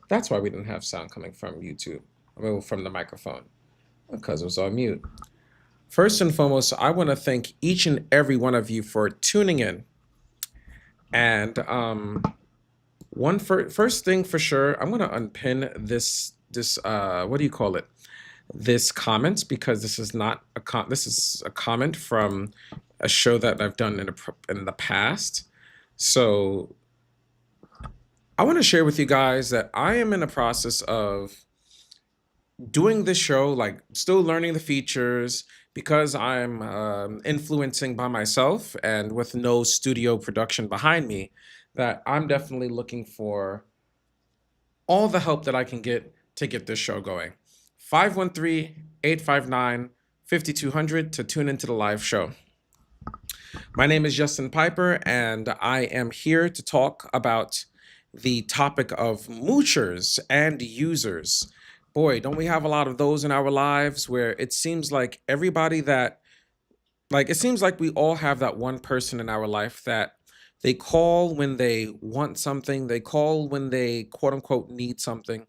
That's why we didn't have sound coming from YouTube, I mean, from the microphone, because it was on mute. First and foremost, I want to thank each and every one of you for tuning in. And first thing for sure, I'm gonna unpin this what do you call it? This comment, because this is not this is a comment from a show that I've done in the past. So I want to share with you guys that I am in the process of doing this show, like still learning the features because I'm influencing by myself and with no studio production behind me. That I'm definitely looking for all the help that I can get to get this show going. 513-859-5200 to tune into the live show. My name is Justin Piper, and I am here to talk about the topic of moochers and users. Boy, don't we have a lot of those in our lives where it seems like it seems like we all have that one person in our life that they call when they want something, they call when they quote unquote need something.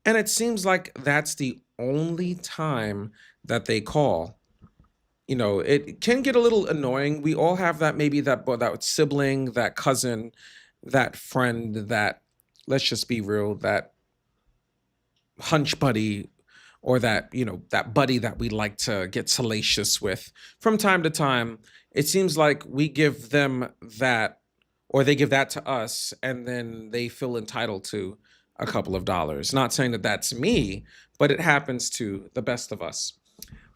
And it seems like that's the only time that they call. It can get a little annoying. We all have that, maybe that sibling, that cousin, that friend, that, let's just be real, that hunch buddy, or that buddy that we like to get salacious with from time to time. It seems like we give them that, or they give that to us, and then they feel entitled to a couple of dollars. Not saying that that's me, but it happens to the best of us.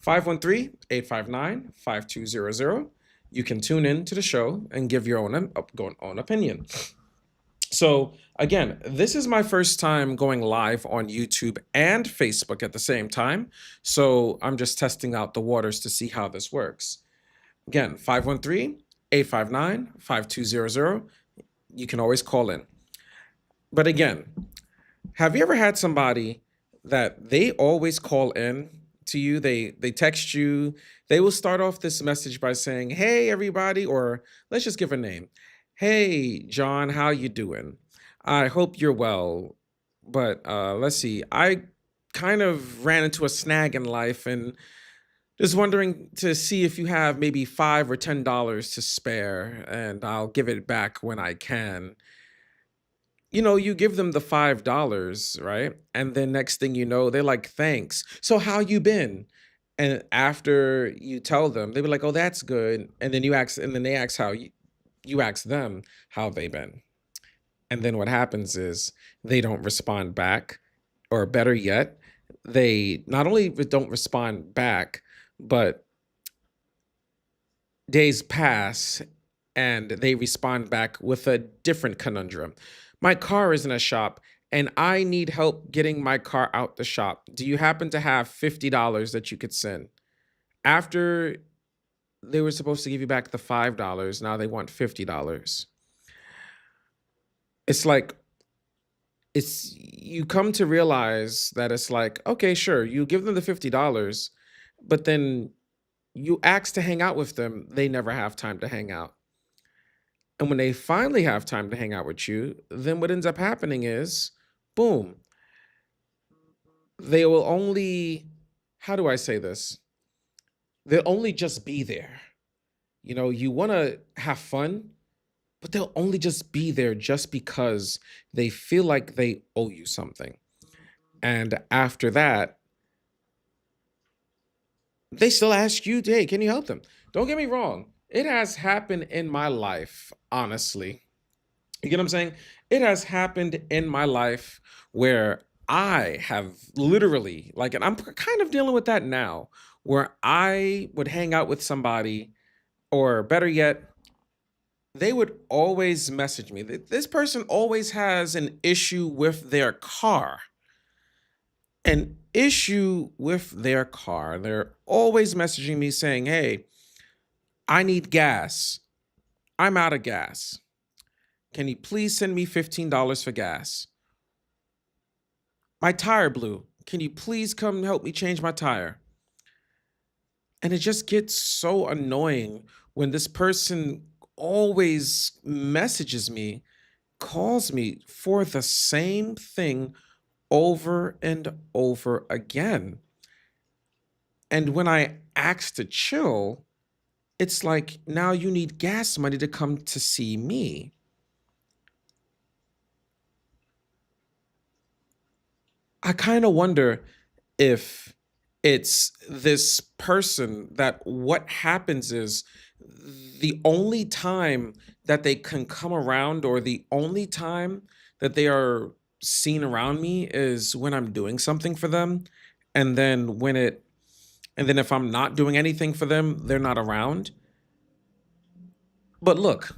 513-859-5200. You can tune in to the show and give your own opinion. So, again, this is my first time going live on YouTube and Facebook at the same time. So, I'm just testing out the waters to see how this works. Again, 513-859-5200. You can always call in. But again, have you ever had somebody that they always call in to you? They text you. They will start off this message by saying, "Hey everybody," or let's just give a name. "Hey John, how you doing? I hope you're well. But let's see. I kind of ran into a snag in life and just wondering to see if you have maybe $5 or $10 to spare, and I'll give it back when I can." You give them the $5, right? And then next thing you know, they're like, "Thanks. So how you been?" And after you tell them, they be like, "Oh, that's good." And then they ask you ask them how they been. And then what happens is they don't respond back, or better yet, they not only don't respond back, but days pass and they respond back with a different conundrum. "My car is in a shop and I need help getting my car out the shop. Do you happen to have $50 that you could send?" After they were supposed to give you back the $5, now they want $50. It's like, it's you come to realize that it's like, okay, sure, you give them the $50, but then you ask to hang out with them, they never have time to hang out. And when they finally have time to hang out with you, then what ends up happening is, boom, they will only, how do I say this? They'll only just be there. You want to have fun, but they'll only just be there just because they feel like they owe you something. And after that, they still ask you, "Hey, can you help them?" Don't get me wrong. It has happened in my life, honestly. You get what I'm saying? It has happened in my life where I have literally, like, and I'm kind of dealing with that now, where I would hang out with somebody, or better yet, they would always message me. This person always has an issue with their car. An issue with their car. They're always messaging me saying, "Hey, I need gas. I'm out of gas. Can you please send me $15 for gas? My tire blew. Can you please come help me change my tire?" And it just gets so annoying when this person always messages me, calls me for the same thing over and over again. And when I ask to chill, it's like now you need gas money to come to see me. I kind of wonder if it's this person that what happens is the only time that they can come around or the only time that they are seen around me is when I'm doing something for them. And then if I'm not doing anything for them, they're not around. But look,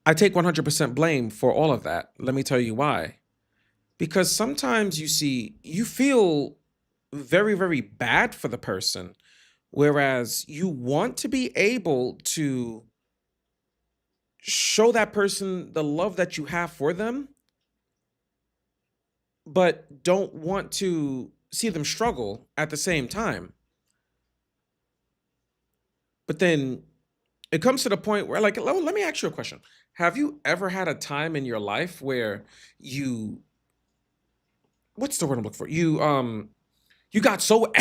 I take 100% blame for all of that. Let me tell you why. Because sometimes you feel very, very bad for the person, whereas you want to be able to show that person the love that you have for them, but don't want to see them struggle at the same time. But then it comes to the point where, like, let me ask you a question. Have you ever had a time in your life where you, what's the word I'm looking for? You got so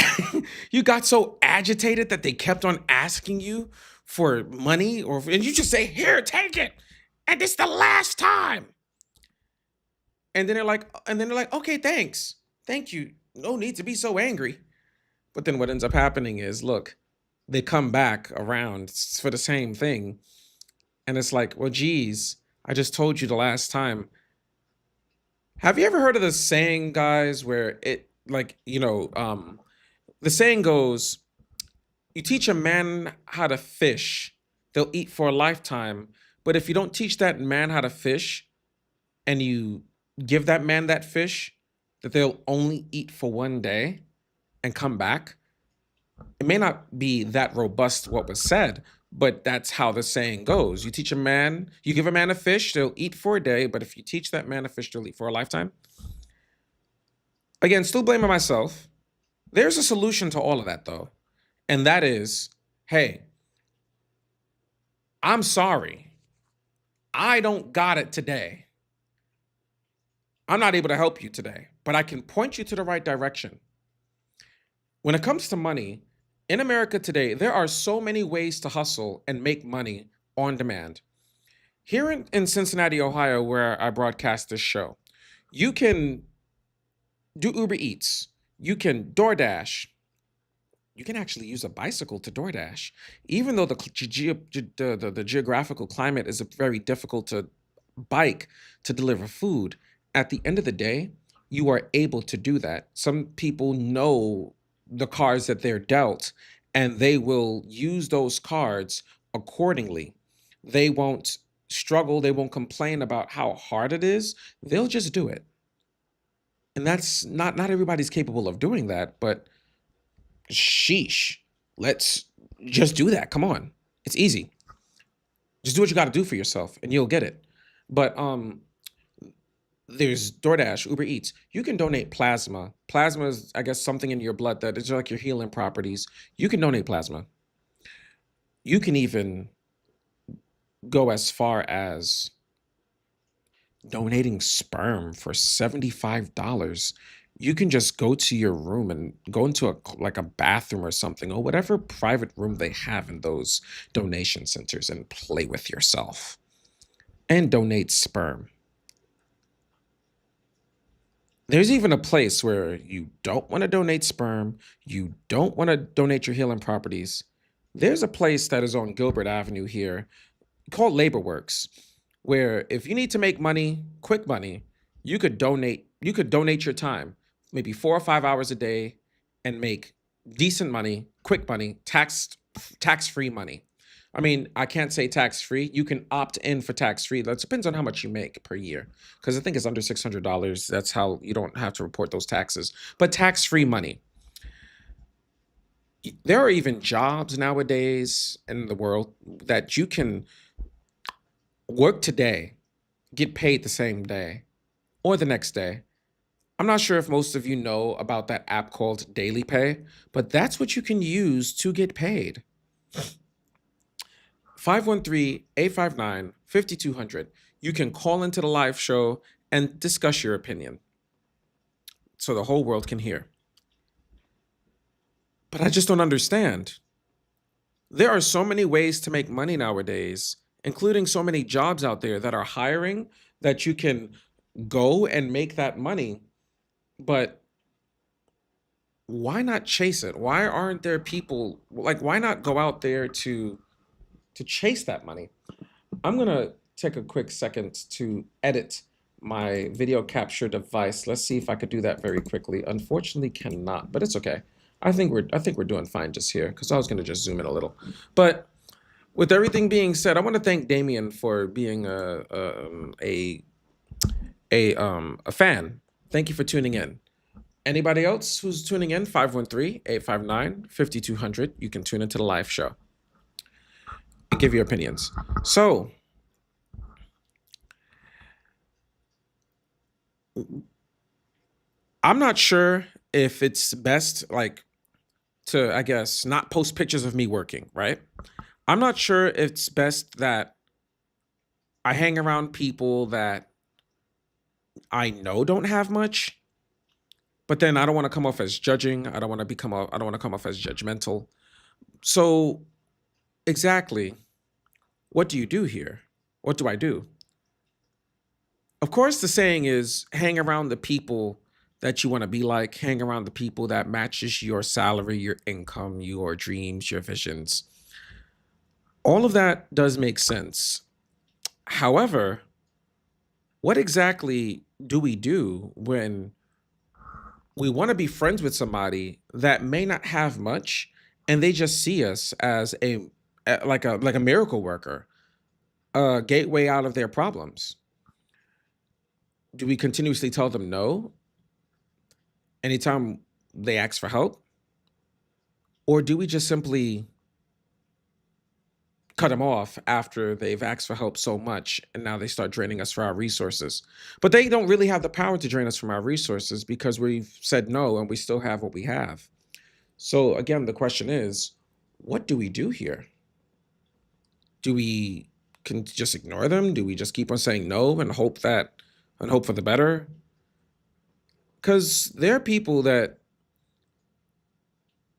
you got so agitated that they kept on asking you for money, and you just say, "Here, take it, and it's the last time." And then they're like, "Okay, thanks, thank you. No need to be so angry." But then what ends up happening is, look, they come back around for the same thing, and it's like, well, geez, I just told you the last time. Have you ever heard of the saying, guys, where it like the saying goes, you teach a man how to fish, they'll eat for a lifetime. But if you don't teach that man how to fish and you give that man that fish that they'll only eat for one day and come back, it may not be that robust what was said, but that's how the saying goes. You give a man a fish, they'll eat for a day. But if you teach that man a fish, they'll eat for a lifetime. Again, still blaming myself. There's a solution to all of that, though. And that is, hey, I'm sorry. I don't got it today. I'm not able to help you today, but I can point you to the right direction. When it comes to money, in America today, there are so many ways to hustle and make money on demand. Here in Cincinnati, Ohio, where I broadcast this show, you can do Uber Eats, you can DoorDash, you can actually use a bicycle to DoorDash, even though the geographical climate is very difficult to bike to deliver food. At the end of the day, you are able to do that. Some people know the cards that they're dealt, and they will use those cards accordingly. They won't struggle, they won't complain about how hard it is. They'll just do it. And that's not everybody's capable of doing that, but sheesh. Let's just do that. Come on. It's easy. Just do what you got to do for yourself and you'll get it. But there's DoorDash, Uber Eats. You can donate plasma. Plasma is, I guess, something in your blood that is like your healing properties. You can donate plasma. You can even go as far as donating sperm for $75. You can just go to your room and go into a bathroom or something, or whatever private room they have in those donation centers, and play with yourself and donate sperm. There's even a place where you don't want to donate sperm, you don't want to donate your healing properties. There's a place that is on Gilbert Avenue here called Labor Works, where if you need to make money, quick money, you could donate your time, maybe 4 or 5 hours a day, and make decent money, quick money, tax-free money. I mean, I can't say tax-free. You can opt in for tax-free. That depends on how much you make per year, because I think it's under $600. That's how you don't have to report those taxes. But tax-free money. There are even jobs nowadays in the world that you can work today, get paid the same day or the next day. I'm not sure if most of you know about that app called Daily Pay, but that's what you can use to get paid. 513-859-5200. You can call into the live show and discuss your opinion so the whole world can hear. But I just don't understand. There are so many ways to make money nowadays, including so many jobs out there that are hiring that you can go and make that money. But why not chase it? Why aren't there people like why not go out there to chase that money? I'm gonna take a quick second to edit my video capture device. Let's see if I could do that very quickly. Unfortunately, cannot, but it's okay. I think we're doing fine just here because I was gonna just zoom in a little. But with everything being said, I want to thank Damien for being a fan. Thank you for tuning in. Anybody else who's tuning in, 513-859-5200, you can tune into the live show and give your opinions. So, I'm not sure if it's best, like, to, I guess, not post pictures of me working, right? I'm not sure it's best that I hang around people that I know don't have much, but then I don't want to come off as judging. I don't want to come off as judgmental. So, exactly, what do you do here? What do I do? Of course, the saying is hang around the people that you want to be like, hang around the people that matches your salary, your income, your dreams, your visions. All of that does make sense. However, what exactly do we do when we want to be friends with somebody that may not have much and they just see us as like a miracle worker, a gateway out of their problems? Do we continuously tell them no anytime they ask for help? Or do we just simply cut them off after they've asked for help so much and now they start draining us for our resources? But they don't really have the power to drain us from our resources because we've said no and we still have what we have. So, again, the question is, what do we do here? Do we can just ignore them? Do we just keep on saying no and hope for the better? Because there are people that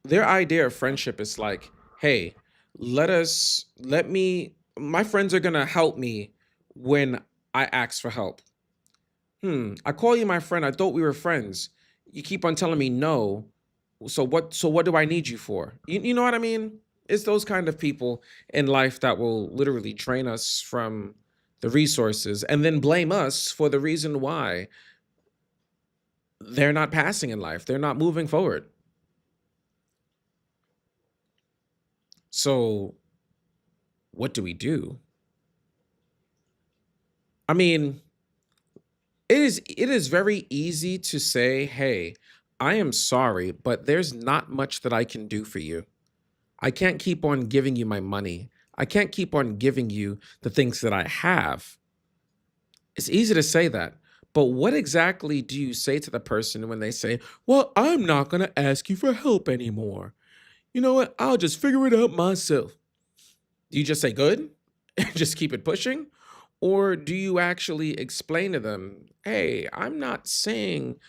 their idea of friendship is like, hey, my friends are gonna help me when I ask for help. I call you my friend. I thought we were friends. You keep on telling me no. So what do I need you for? You know what I mean? It's those kind of people in life that will literally drain us from the resources and then blame us for the reason why they're not passing in life. They're not moving forward. So what do we do? I mean, it is very easy to say, "Hey, I am sorry, but there's not much that I can do for you. I can't keep on giving you my money. I can't keep on giving you the things that I have." It's easy to say that. But what exactly do you say to the person when they say, "Well, I'm not going to ask you for help anymore. You know what? I'll just figure it out myself." Do you just say good and just keep it pushing? Or do you actually explain to them, hey, I'm not saying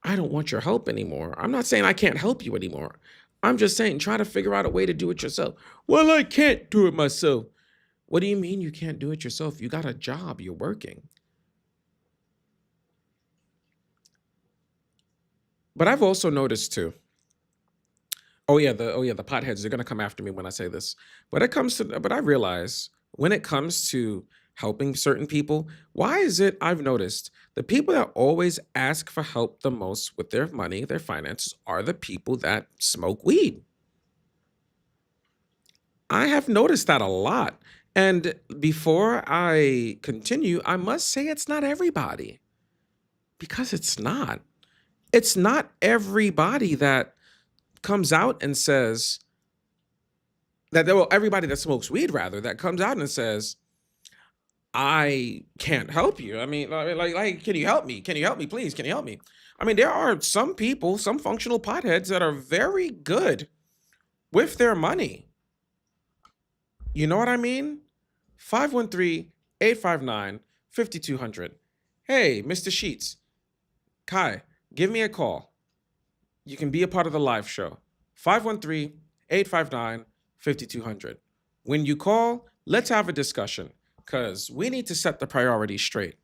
I don't want your help anymore. I'm not saying I can't help you anymore. I'm just saying try to figure out a way to do it yourself. Well, I can't do it myself. What do you mean you can't do it yourself? You got a job, you're working. But I've also noticed too. Oh yeah, the potheads, they're gonna come after me when I say this. But I realize when it comes to helping certain people, why is it I've noticed the people that always ask for help the most with their money, their finances, are the people that smoke weed. I have noticed that a lot. And before I continue, I must say it's not everybody because it's not. It's not everybody that comes out and says well, everybody that smokes weed rather that comes out and says, I can't help you. I mean, like, can you help me? Can you help me, please? Can you help me? I mean, there are some people, some functional potheads that are very good with their money. You know what I mean? 513-859-5200. Hey, Mr. Sheets, Kai, give me a call. You can be a part of the live show. 513-859-5200. When you call, let's have a discussion because we need to set the priorities straight.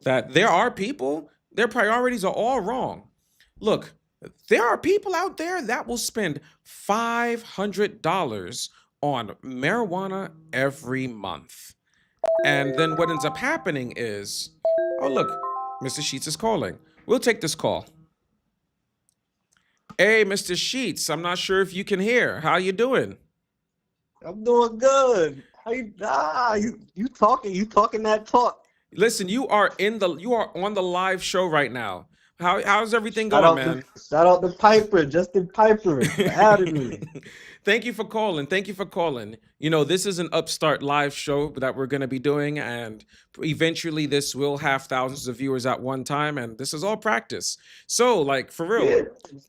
That there are people, their priorities are all wrong. Look, there are people out there that will spend $500 on marijuana every month. And then what ends up happening is, oh, look, Mr. Sheets is calling. We'll take this call. Hey, Mr. Sheets, I'm not sure if you can hear. How you doing? I'm doing good. How you talking that talk. Listen, you are on the live show right now. How's everything Shout going, out to man? shout out to Piper, Justin Piper, for adding me. Thank you for calling. Thank you for calling. You know, this is an upstart live show that we're going to be doing, and eventually this will have thousands of viewers at one time, and this is all practice. So, like, for real, Yeah.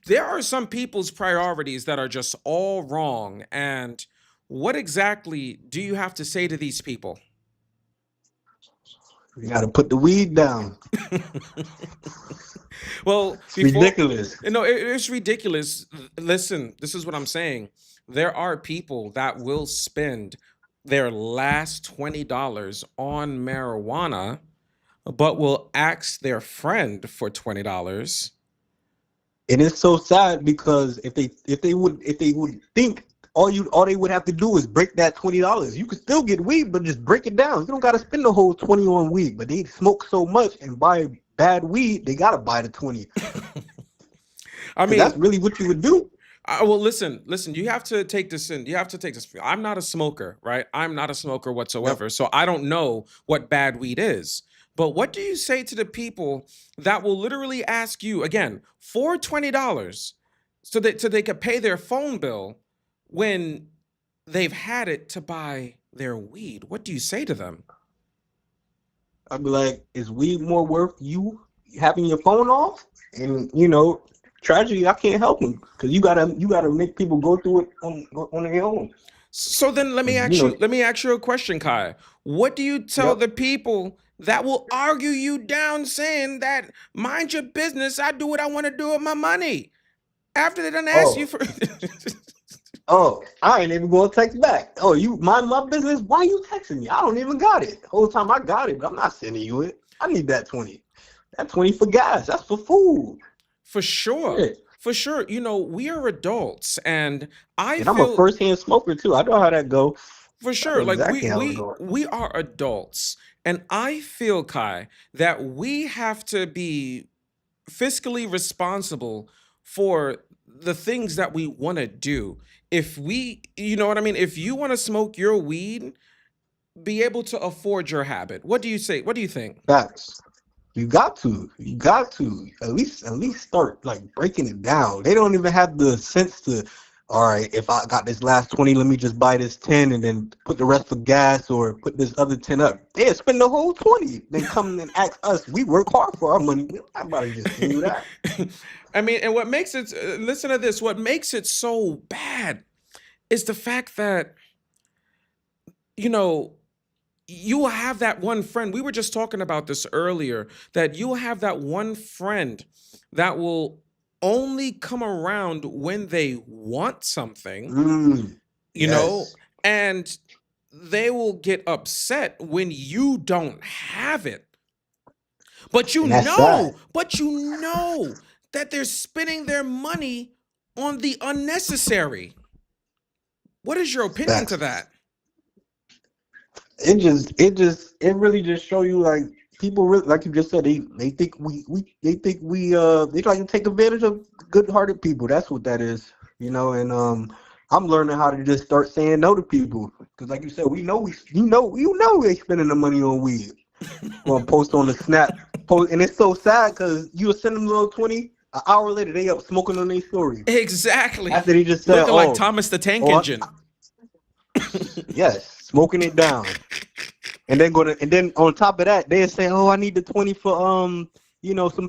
there are some people's priorities that are just all wrong. And what exactly do you have to say to these people? You gotta put the weed down. Well, It's before ridiculous. no, it's ridiculous. Listen, this is what I'm saying. There are people that will spend their last $20 on marijuana, but will ask their friend for $20. And it's so sad because if they would think all they would have to do is break that $20. You could still get weed, but just break it down. You don't gotta spend the whole 20 on weed. But they smoke so much and buy bad weed, they gotta buy the 20. I Because that's mean, really what you would do. well, listen. You have to take this in. You have to take this. I'm not a smoker, right? I'm not a smoker Yep. whatsoever, so I don't know what bad weed is. But what do you say to the people that will literally ask you again for $20 so they could pay their phone bill when they've had it to buy their weed? What do you say to them? I'd be like, is weed more worth you having your phone off? And tragedy, I can't help them because you gotta make people go through it on their own. So then let me 'Cause, ask you let me ask you a question, Kai. What do you tell yep. the people that will argue you down saying that mind your business, I do what I want to do with my money after they done ask you Oh, for I ain't even gonna text back. Oh, you mind my business? Why you texting me? I don't even got it. The whole time I got it, but I'm not sending you it. I need that 20. That 20 for gas. That's for food. for sure. Yeah. For sure. You know, we are adults and I And I'm a feel first hand smoker too. I know how that go. for I sure know like exactly how it go. we are adults and I feel Kai that we have to be fiscally responsible for the things that we want to do. If we, you know what I mean? If you want to smoke your weed, be able to afford your habit. What do you say? What do you think? Facts. You got to. You got to. At least start like breaking it down. They don't even have the sense to, all right, if I got this last 20, let me just buy this 10 and then put the rest for gas or put this other 10 up. They spend the whole 20, then come and ask us. We work hard for our money. We're not about to just send you that. I mean, and what makes it, listen to this, what makes it so bad is the fact that, you know, you will have that one friend. We were just talking about this earlier that you will have that one friend that will only come around when they want something, you know, Yes. and they will get upset when you don't have it. And that's sad. But you know that they're spending their money on the unnecessary. What is your opinion to Facts. that? It really just show you like people really like you just said they think they try to take advantage of good-hearted people. That's what that is, and I'm learning how to just start saying no to people because like you said, we know they spending the money on weed. Gonna post on the snap post, and it's so sad because you will send them a little 20. An hour later, they up smoking on their story Exactly. after they just said, Looking like "Oh, Thomas the Tank oh, Engine. yes, smoking it down." And then on top of that, they say, "Oh, I need the 20 for some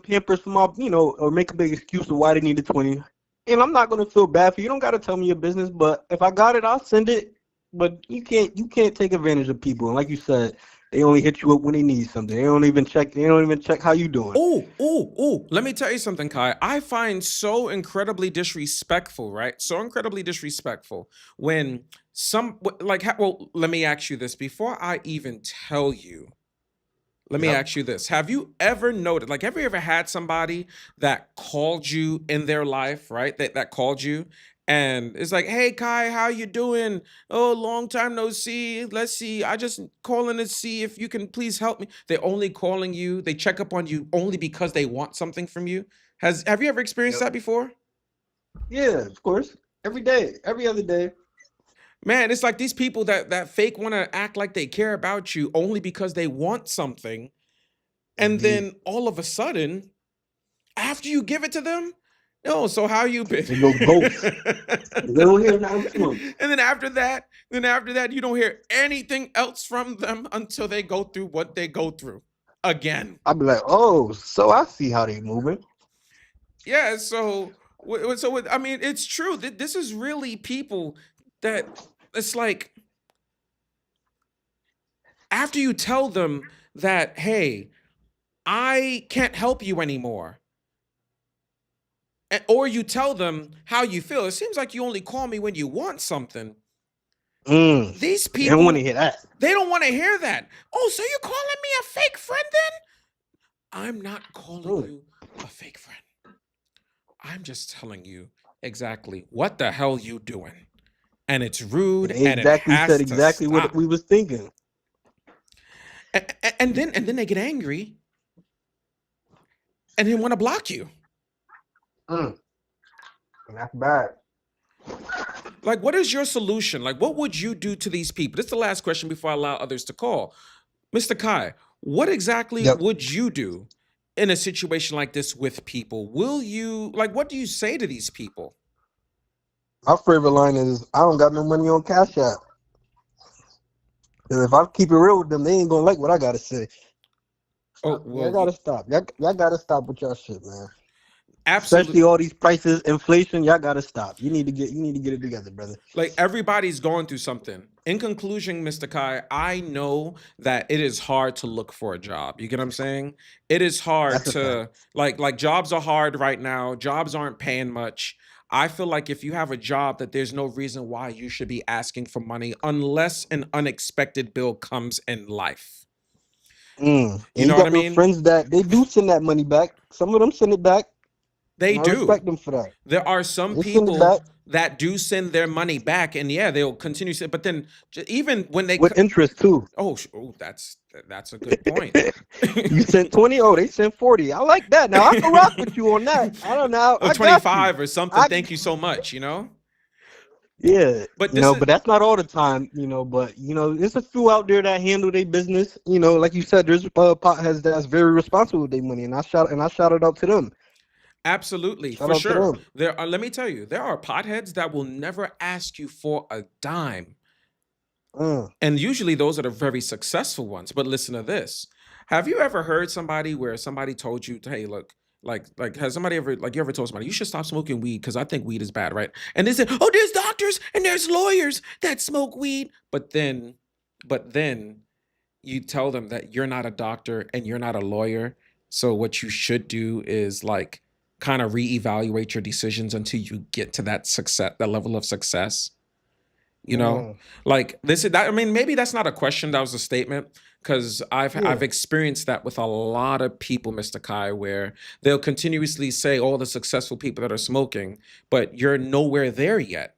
Pampers for my, or make a big excuse of why they need the 20." And I'm not gonna feel bad for you. You don't gotta tell me your business, but if I got it, I'll send it. But you can't take advantage of people. And like you said, They only hit you up when they need something. They don't even check. They don't even check how you doing. Oh, let me tell you something, Kai. I find so incredibly disrespectful, right? So incredibly disrespectful when well, let me ask you this before I even tell you. Let me Yep. ask you this. Have you ever noted, like, have you ever had somebody that called you in their life, right? That called you and it's like, hey, Kai, how you doing? Oh, long time no see. Let's see. I just calling to see if you can please help me. They're only calling you. They check up on you only because they want something from you. Have you ever experienced Yep. that before? Yeah, of course. Every day, every other day. Man, it's like these people that fake want to act like they care about you only because they want something. And Indeed. then all of a sudden, after you give it to them, oh, so how you been? They go ghost. Little here, now smoke. And then after that, you don't hear anything else from them until they go through what they go through again. I'll be like, oh, so I see how they moving. Yeah, so I mean, it's true. This is really people that it's like after you tell them that, hey, I can't help you anymore. Or you tell them how you feel. It seems like you only call me when you want something. Mm. These They don't want to people, hear that. they don't want to hear that. Oh, so you're calling me a fake friend then? I'm not calling Mm. you a fake friend. I'm just telling you exactly what the hell you doing. And it's And rude they and it exactly said has to exactly what stop. we was thinking. And then they get angry and then want to block you. Mm. And that's bad. Like, what is your solution? Like, what would you do to these people? This is the last question before I allow others to call. Mr. Kai, what exactly Yep. would you do in a situation like this with people? Will you, like, what do you say to these people? My favorite line is, I don't got no money on Cash App. Because if I keep it real with them, they ain't gonna like what I gotta say. Oh, Y'all well, gotta stop. Y'all gotta stop with y'all shit, man. Especially absolutely. all these prices, inflation. Y'all gotta stop. You need to get it together, brother. Like, everybody's going through something. In conclusion, Mr. Kai, I know that it is hard to look for a job. You get what I'm saying? It is hard That's a fact. to like jobs are hard right now. Jobs aren't paying much. I feel like if you have a job that there's no reason why you should be asking for money unless an unexpected bill comes in life. Mm. You And you know what I got them mean? friends that they do send that money back. Some of them send it back, They and I do. respect them for that. There are some They send it back people that do send their money back and yeah, they'll continue to, but then even when they with interest too. oh, that's a good point. You sent 20. Oh, they sent 40. I like that. Now I can rock with you on that. I don't know. Or I got you. 25 or something. I Thank you so much, you know? Yeah, But this is but that's not all the time, but there's a few out there that handle their business. Like you said, there's potheads that's very responsible with their money, and I shout it out to them. absolutely Shout for out to sure. them. There are, let me tell you, there are potheads that will never ask you for a dime. Mm. And usually those are the very successful ones. But listen to this. Have you ever heard somebody where somebody told you, hey, look, has somebody ever like you ever told somebody you should stop smoking weed because I think weed is bad, right? And they said, oh, there's doctors and there's lawyers that smoke weed. But then you tell them that you're not a doctor and you're not a lawyer. So what you should do is like kind of reevaluate your decisions until you get to that level of success. You know, Mm. like this is that. I mean, maybe that's not a question. That was a statement because I've Yeah. experienced that with a lot of people, Mr. Kai, where they'll continuously say all the successful people that are smoking, but you're nowhere there yet.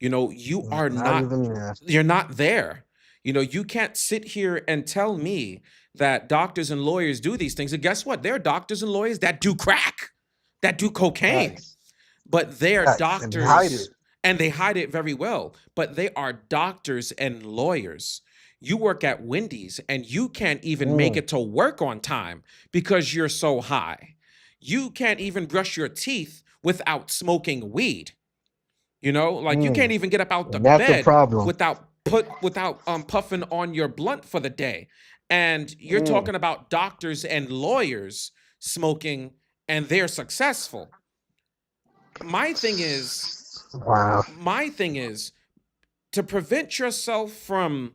You know, you are Not not. even there. You're not there. You know, you can't sit here and tell me that doctors and lawyers do these things. And guess what? There are doctors and lawyers that do crack, that do cocaine, Facts. but they are Facts. And they hide it. doctors and they hide it very well, but they are doctors and lawyers. You work at Wendy's and you can't even make Mm. it to work on time because you're so high. You can't even brush your teeth without smoking weed. You know, like you can't Mm. even get up out the And that's a bed problem. without puffing on your blunt for the day. And you're Mm. talking about doctors and lawyers smoking and they're successful. My thing is Wow. my thing is to prevent yourself from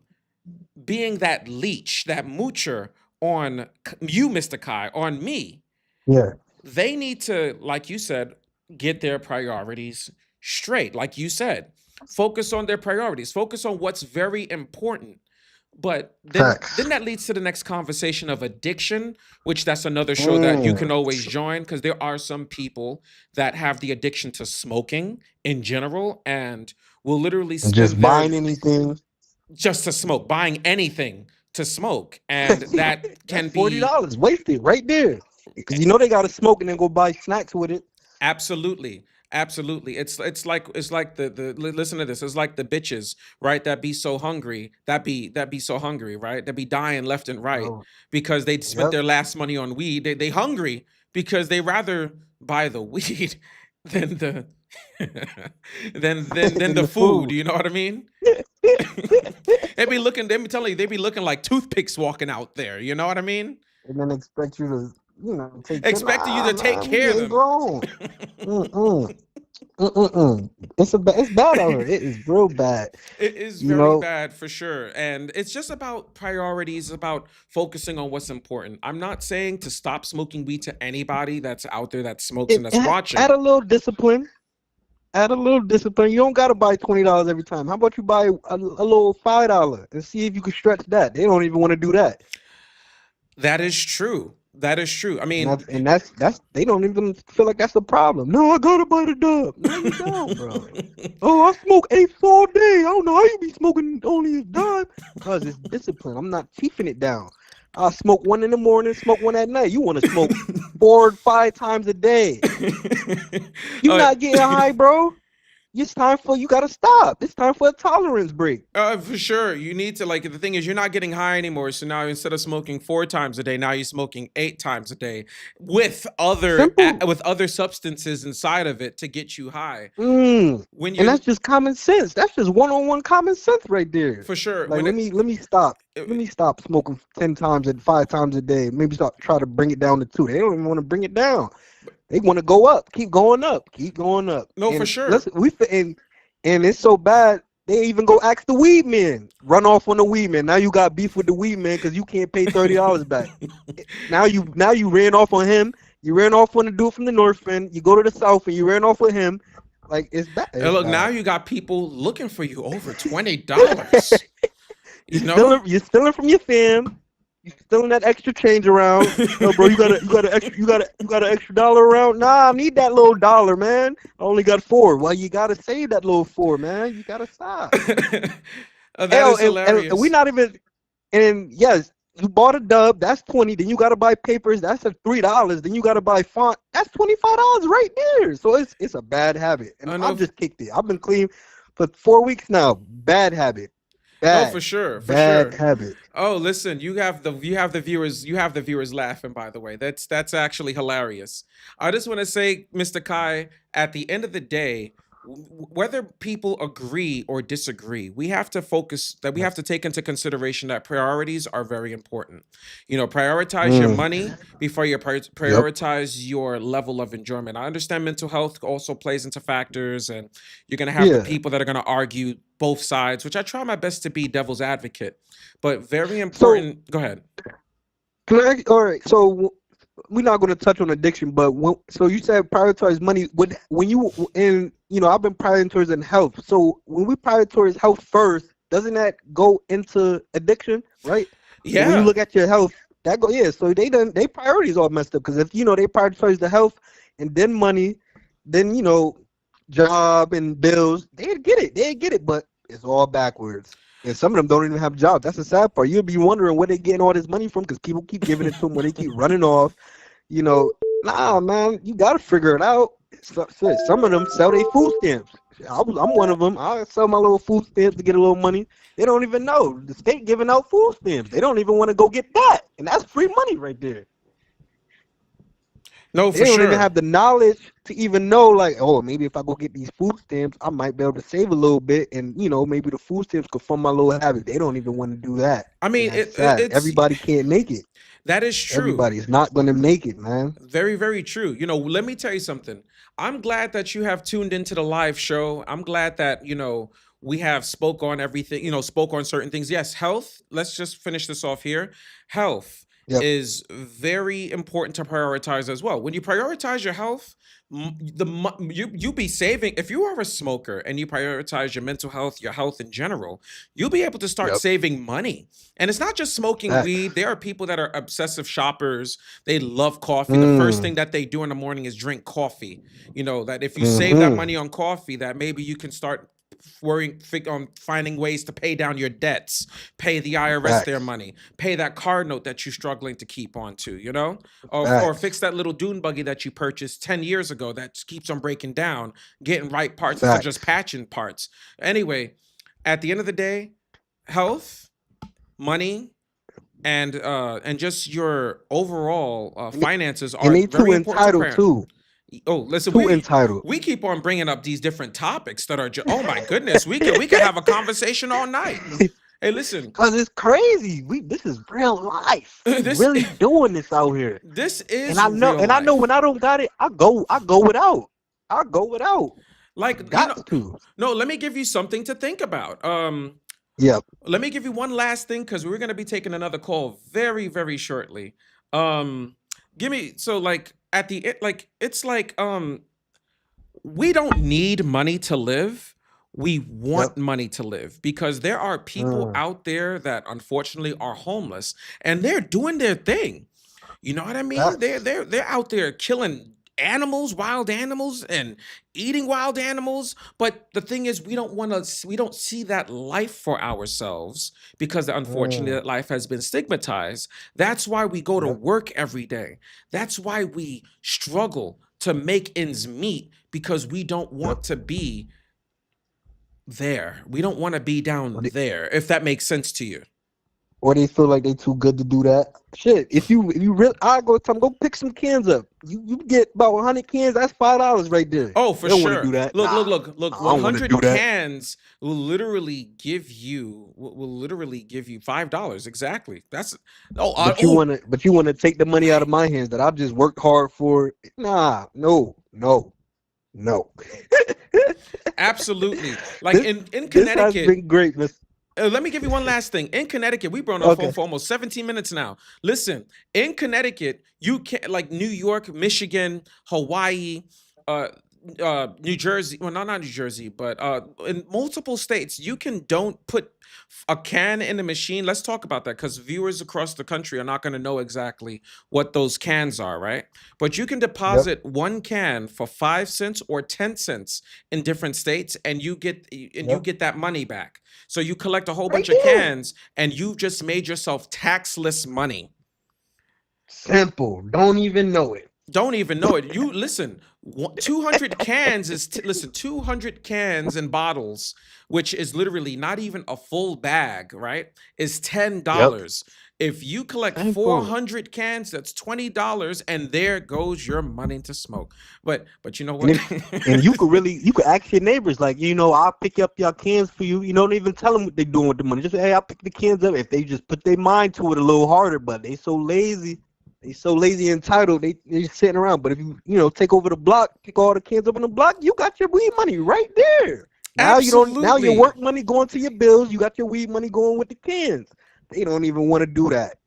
being that leech, that moocher on you, Mr. Kai, on me, Yeah, they need to, like you said, get their priorities straight. Like you said, focus on their priorities, focus on what's very important. But then facts. that leads to the next conversation of addiction, which that's another show that you can Mm. always join, because there are some people that have the addiction to smoking in general and will literally And spend just their buying anything. just to smoke, buying anything to smoke. And that That's can be $40 wasted right there. Because you know they gotta smoke and then go buy snacks with it. absolutely, absolutely. It's like the listen to this. It's like the bitches, right? That be so hungry, right? That be dying left and right Oh, because they spent yep. their last money on weed. They hungry because they rather buy the weed than the than In the the food. food. You know what I mean? They be looking. They be telling you they be looking like toothpicks walking out there. You know what I mean? And then expect you to, take care. Expecting you Nah, to take man, we care of getting them. grown. Mm-mm. Mm-mm-mm. It's bad out here. It is real bad. It is You very know, bad for sure. And it's just about priorities, about focusing on what's important. I'm not saying to stop smoking weed to anybody that's out there that smokes and that's add watching. a little discipline. Add a little discipline. You don't gotta buy $20 every time. How about you buy a little $5 and see if you can stretch that? They don't even want to do that. That is true. That is true. I And mean, that's they don't even feel like that's the problem. No, I gotta buy the dub. No, you don't, bro. Oh, I smoke eighths all day. I don't know how you be smoking only a dime. Cause it's discipline. I'm not chiefing it down. I smoke one in the morning, smoke one at night. You want to smoke 4 or 5 times a day. You uh, not getting high, bro. It's time for you gotta stop. It's time for a tolerance break. for sure. You need to, like, the thing is, you're not getting high anymore. So now instead of smoking 4 times a day, now you're smoking 8 times a day with Simple. other substances inside of it to get you high. Mm. When And you're that's just common sense. That's just one-on-one common sense right there. for sure, Like when let me stop. Let it me stop smoking 10 times and 5 times a day. Maybe start try to bring it down to 2. They don't even want to bring it down. They want to go up. Keep going up. Keep going up. no, for And sure. listen, and it's so bad. They even go ask the weed man. Run off on the weed man. Now you got beef with the weed man because you can't pay $30 back. Now you ran off on him. You ran off on the dude from the north end. You go to the south and you ran off with him. Like it's bad. And It's look, now bad. you got people looking for you over $20. You know? You're stealing from your fam. You stealing that extra change around. Oh, bro, you got an extra dollar around. Nah, I need that little dollar, man. I only got 4. Well, you gotta save that little 4, man. You gotta stop. That Hell, is and we hilarious. not even. And yes, you bought a dub. That's 20. Then you gotta buy papers. That's a $3. Then you gotta buy font. That's $25 right there. So it's a bad habit, and I I've know. just kicked it. I've been clean for 4 weeks now. Bad habit. No, for Bad. sure, for Bad sure. habit. Oh, listen, you have the viewers laughing, by the way. That's actually hilarious. I just want to say, Mr. Kai, at the end of the day, whether people agree or disagree, we have Yes. to take into consideration that priorities are very important. Prioritize your Mm. money before you Yep. prioritize your level of enjoyment. I understand mental health also plays into factors, and you're going to have the Yeah. people that are going to argue both sides, which I try my best to be devil's advocate. But very So important. Go ahead. can all right. So we're not going to touch on addiction, but so you said prioritize money. When you and I've been prioritizing health. So when we prioritize health first, doesn't that go into addiction, right? So when you Yeah. look at your health, that go yeah. So they priorities all messed up because if they prioritize the health and then money, then job and bills, they'd get it, but it's all backwards. And some of them don't even have jobs. That's the sad part. You'll be wondering where they getting all this money from because people keep giving it to them, where they keep running off. You know, nah, man, you gotta figure it out. Some of them sell their food stamps. I'm one of them. I sell my little food stamps to get a little money. They don't even know the state giving out food stamps. They don't even want to go get that, and that's free money right there. No, They for don't even sure. have the knowledge to even know, like, oh, maybe if I go get these food stamps, I might be able to save a little bit, and maybe the food stamps could fund my little habit. They don't even want to do that, I and mean, that's sad. it's Everybody can't make it. that is true. Everybody's not gonna make it, man. Very, very true. Let me tell you something. I'm glad that you have tuned into the live show. I'm glad that, We have spoke on everything, spoke on certain things. Yes, health. Let's just finish this off here. Health Yep. is very important to prioritize as well. When you prioritize your health, you be saving. If you are a smoker and you prioritize your mental health, your health in general, you'll be able to start Yep. saving money. And it's not just smoking Facts. weed. There are people that are obsessive shoppers. They love coffee. The first Mm. thing that they do in the morning is drink coffee. That if you save that Mm-hmm. money on coffee, that maybe you can start worrying on finding ways to pay down your debts, pay the IRS their Facts. money, pay that car note that you're struggling to keep on to, or Facts. fix that little dune buggy that you purchased 10 years ago that keeps on breaking down, getting right parts instead of just Facts. patching parts. Anyway, at the end of the day, health, money, and just your overall And they, finances and are they too very important to entitled parent. too. Oh, listen, Too we entitled. we keep on bringing up these different topics that are just, oh my goodness, we could have a conversation all night. Hey, listen, Cause it's crazy. This is real life. We this really doing this out here. this And is I know real and I know when life. I don't got it, I go without. I go without. Like, Got to. no, let me give you something to think about. Yep. Let me give you one last thing because we're gonna be taking another call very, very shortly. Um, give me so like at the like it's like we don't need money to live. We want Yep. money to live because there are people Mm. out there that unfortunately are homeless and they're doing their thing. You know what I mean? They're Facts. they're they're out there killing animals, wild animals, and eating wild animals. But the thing is, we don't see that life for ourselves because unfortunately Mm. that life has been stigmatized. That's why we go to Yep. work every day. That's why we struggle to make ends meet because we don't Yep. want to be there. We don't want to be Or down they, there, if that makes sense to you. or they feel like they too good to do that. Shit. If you really, I go pick some cans up. You get about 100 cans. That's $5 right there. Oh, They for don't want to do sure. that. Look, look, Nah. look, look. I don't want to do 100 that. cans will literally give you $5. Exactly. That's oh, But you wanna take the money out of my hands that I've just worked hard for. Nah, no, no, no. absolutely. Like this in this has Connecticut, been great, Miss. let me give you one last thing. In Connecticut, we've been on the phone Okay. for almost 17 minutes now. Listen, in Connecticut, you can like New York, Michigan, Hawaii, uh, New Jersey. Well, not New Jersey, but in multiple states, you can don't put a can in the machine. Let's talk about that because viewers across the country are not going to know exactly what those cans are, right? But you can Yep. deposit one can for 5 cents or 10 cents in different states, and you Yep. get that money back. So you collect a whole Right bunch of there. cans and you've just made yourself taxless money. Simple. Don't even know it. Don't even know it. You listen, 200 cans is, listen, 200 cans and bottles, which is literally not even a full bag, right? Is Yep. $10. If you collect Simple. 400 cans, that's $20, and there goes your money to smoke. But you know And what? if and you could ask your neighbors like, I'll pick up your cans for you. You don't even tell them what they're doing with the money. Just say, hey, I'll pick the cans up if they just put their mind to it a little harder. But they so lazy. They so lazy and entitled. They just sitting around. But if you take over the block, pick all the cans up on the block, you got your weed money right there. Now you don't. Now your Absolutely. work money going to your bills. You got your weed money going with the cans. They don't even want to do that.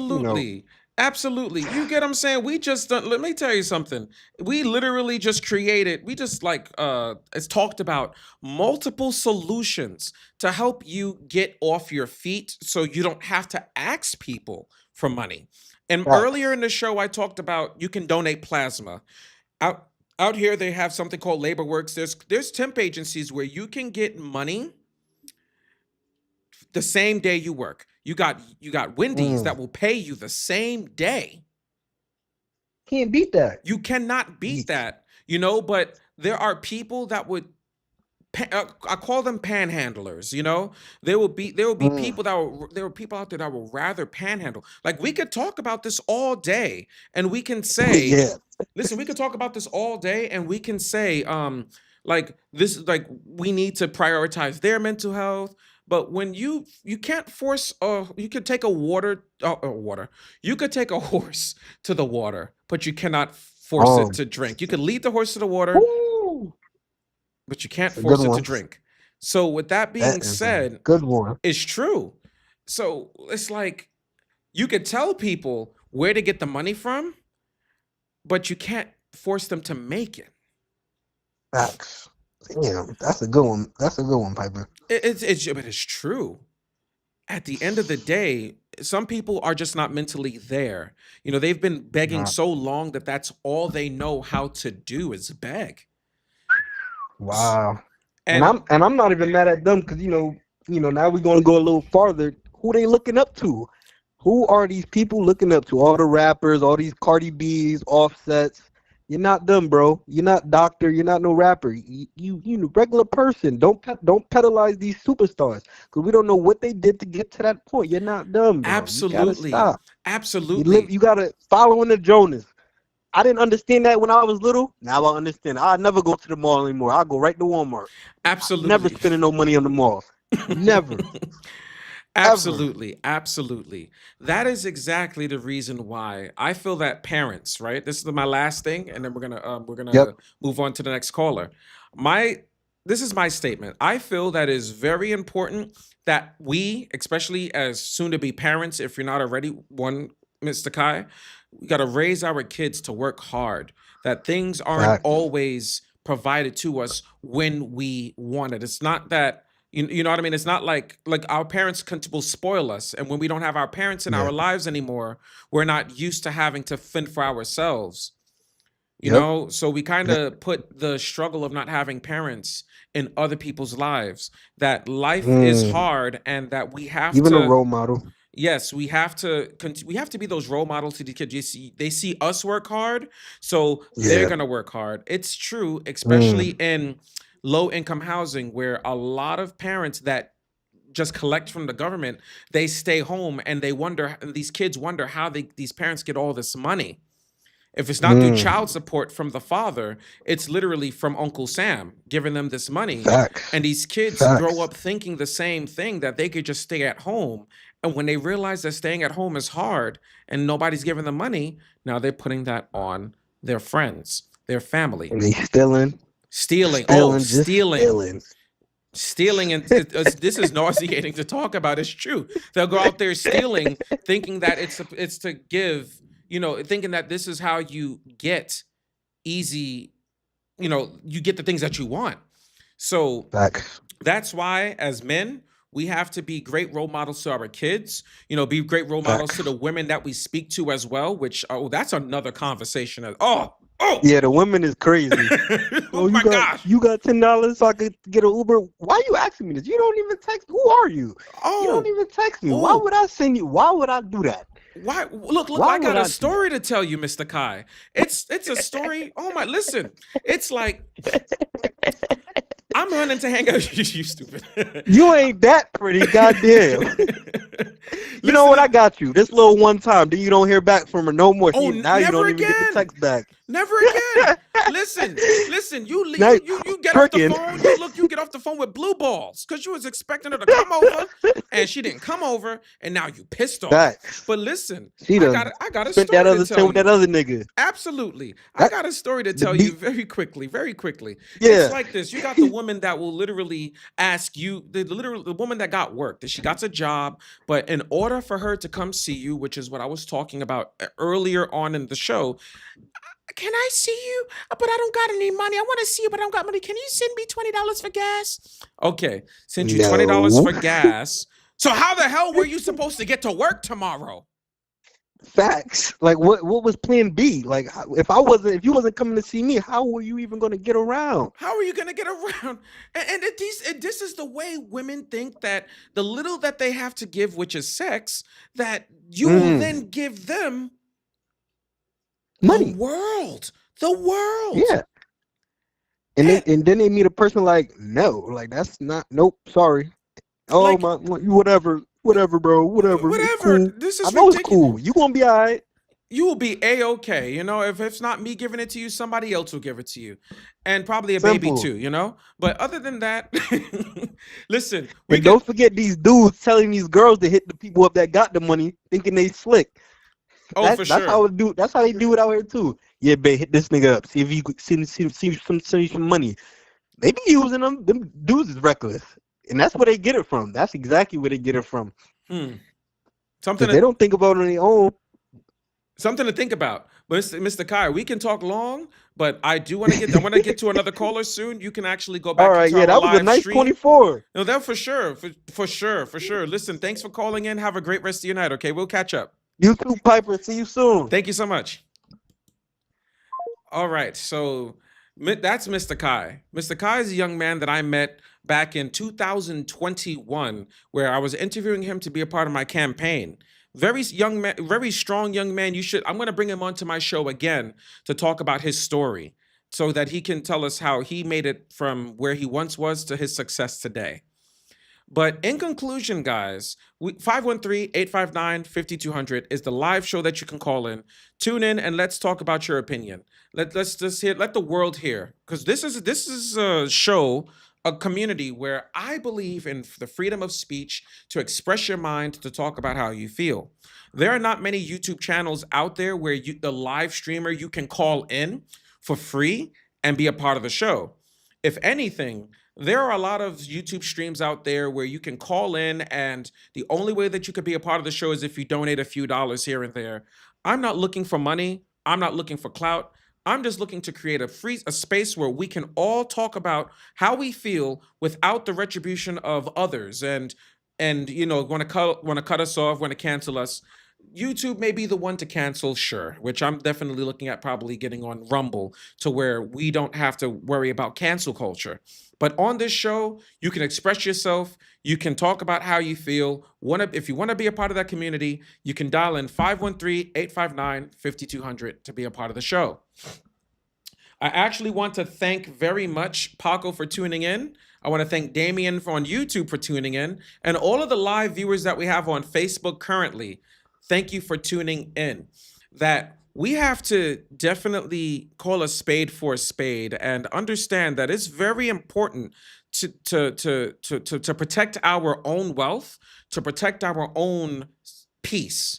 You know. Absolutely. Absolutely. You get what I'm saying? We just done, let me tell you something. We literally just created, we just like it's talked about multiple solutions to help you get off your feet so you don't have to ask people for money. And earlier Facts. in the show I talked about you can donate plasma. Out out here they have something called Labor Works. There's temp agencies where you can get money the same day you work. You got Wendy's Mm. that will pay you the same day. Can't beat that. You cannot beat Yeet. that, but there are people that would I call them panhandlers, there will be Mm. people there are people out there that will rather panhandle. Like we could talk about this all day and we can say, Yeah. listen, we could talk about this all day and we can say like this is like we need to prioritize their mental health, but when you can't force you could take a water, you could take a horse to the water, but you cannot force it Um. to drink. You could lead the horse to the water, Woo. but you can't It's a good force it to one. drink. So with that being That is a said, good one. it's true. So it's like you could tell people where to get the money from, but you can't force them to make it. Facts. Damn, that's a good one. That's a good one, Piper. But it's true. At the end of the day, some people are just not mentally there. You know, they've been begging Nah. so long that that's all they know how to do is beg. Wow. And And I'm not even mad at them because now we're gonna go a little farther. Who they looking up to? Who are these people looking up to? All the rappers, all these Cardi B's, Offsets. You're not them, bro. You're not doctor. You're not no rapper. You regular person. Don't pedalize these superstars because we don't know what they did to get to that point. You're not them, bro. You gotta absolutely, stop. absolutely, You gotta follow in the Jonas. I didn't understand that when I was little. Now I understand. I'll never go to the mall anymore. I'll go right to Walmart. Never absolutely. spending no money on the mall. Never. Ever. Absolutely, absolutely. That is exactly the reason why I feel that parents, right? This is my last thing, and then we're Yep. gonna move on to the next caller. My This is my statement. I feel that is very important that we, especially as soon to be parents, if you're not already one, Mr. Kai, we got to raise our kids to work hard. That things aren't Facts. always provided to us when we want it. It's not that you know what I mean? It's not like our parents will spoil us, and when we don't have our parents in Yeah. our lives anymore, we're not used to having to fend for ourselves. You Yep. know, so we kind of put the struggle of not having parents in other people's lives. That life is Mm. hard, and that we have Even a to. role model. Yes, we have to be those role models to the kids. They see us work hard, so they're Yeah. gonna work hard. It's true, especially Mm. in low income housing where a lot of parents that just collect from the government, they stay home and these kids wonder how these parents get all this money. If it's not through Mm. child support from the father, it's literally from Uncle Sam giving them this money. Facts. And these kids grow Facts. up thinking the same thing, that they could just stay at home. And when they realize that staying at home is hard and nobody's giving them money, now they're putting that on their friends, their family. And they stealing, Stealing. Oh, stealing, just stealing. stealing, and this is nauseating to talk about. It's true. They'll go out there stealing, thinking that it's to give, thinking that this is how you get easy, you get the things that you want. So Facts. that's why as men, we have to be great role models to our kids, be great role models to Facts. the women that we speak to as well, which, that's another conversation. Oh, Yeah, the women is crazy. oh Oh, my gosh. you got $10 so I could get an Uber. Why you asking me this? You don't even text. Who are you? You don't Oh, even text me. Why oh, would I send you? Why would I do that? why? Look, Why I would got a I do story to tell you, Mr. Kai. It's a story. Oh my, listen. It's like I'm running to hang out. You stupid. that? You ain't that pretty, goddamn. You know Listen what? I to, got you. This little one time, then you don't hear back from her no more. oh, Now you never don't even get the again. text back. Never again. Listen. Now You get off the tricking. phone. You get off the phone with blue balls because you was expecting her to come over, and she didn't come over, and now you pissed off. Facts. But listen, She done I got a spent that story to other tell ten with that you. other nigga. Absolutely. I That got a story to the tell you beat. very quickly, very quickly. It's Yeah. like this. You got the woman that will literally ask you, the woman that got work, that she got a job, but in order for her to come see you, which is what I was talking about earlier on in the show, can I see you? But I don't got any money. I want to see you, but I don't got money. Can you send me $20 for gas? Okay, send you $20 No. for gas. So how the hell were you supposed to get to work tomorrow? Facts. Like what was plan B? Like if you wasn't coming to see me, how were you even gonna get around? How are you gonna get around? This is the way women think, that the little that they have to give, which is sex, that you will Mm. then give them the Money. world. The world. Yeah. And And then they meet a person like, no, like that's not nope, sorry. Oh like my whatever, bro, whatever. It's whatever. cool. This I is know it's ridiculous. cool. You gonna be all right. You will be a-okay. If it's not me giving it to you, somebody else will give it to you, and probably a baby Simple. too. But other than that, listen, we And could. don't forget these dudes telling these girls to hit the people up that got the money, thinking they slick. Oh, for That's how sure. it do. That's how they do it out here too. Yeah, babe, hit this nigga up. See if you could send you some money. They be using them. Them dudes is reckless, and that's where they get it from. That's exactly where they get it from. Hmm. Something Because they to don't think about it on their own. something to think about. But Mr. Kai, we can talk long, but I want to get to another caller soon. You can actually go All back right, into yeah, our that was a live nice stream. 24. No, that for sure. For sure. Listen, thanks for calling in. Have a great rest of your night. Okay, we'll catch up. You too, Piper. See you soon. Thank you so much. All right, so that's Mr. Kai. Mr. Kai is a young man that I met back in 2021, where I was interviewing him to be a part of my campaign. Very young man, very strong young man. I'm going to bring him onto my show again to talk about his story so that he can tell us how he made it from where he once was to his success today. But in conclusion, guys, 513-859-5200 is the live show that you can call in. Tune in and let's talk about your opinion. Let's just let the world hear, because this is a show, a community where I believe in the freedom of speech to express your mind, to talk about how you feel. There are not many YouTube channels out there where the live streamer, you can call in for free and be a part of the show. If anything, there are a lot of YouTube streams out there where you can call in, and the only way that you could be a part of the show is if you donate a few dollars here and there. I'm not looking for money. I'm not looking for clout. I'm just looking to create a space where we can all talk about how we feel without the retribution of others, and want to cut us off, want to cancel us. YouTube may be the one to cancel, sure, which I'm definitely looking at probably getting on Rumble to where we don't have to worry about cancel culture. But on this show, you can express yourself. You can talk about how you feel. If you want to be a part of that community, you can dial in 513-859-5200 to be a part of the show. I actually want to thank very much Paco for tuning in. I want to thank Damien on YouTube for tuning in, and all of the live viewers that we have on Facebook currently. Thank you for tuning in. That we have to definitely call a spade for a spade and understand that it's very important to protect our own wealth, to protect our own peace,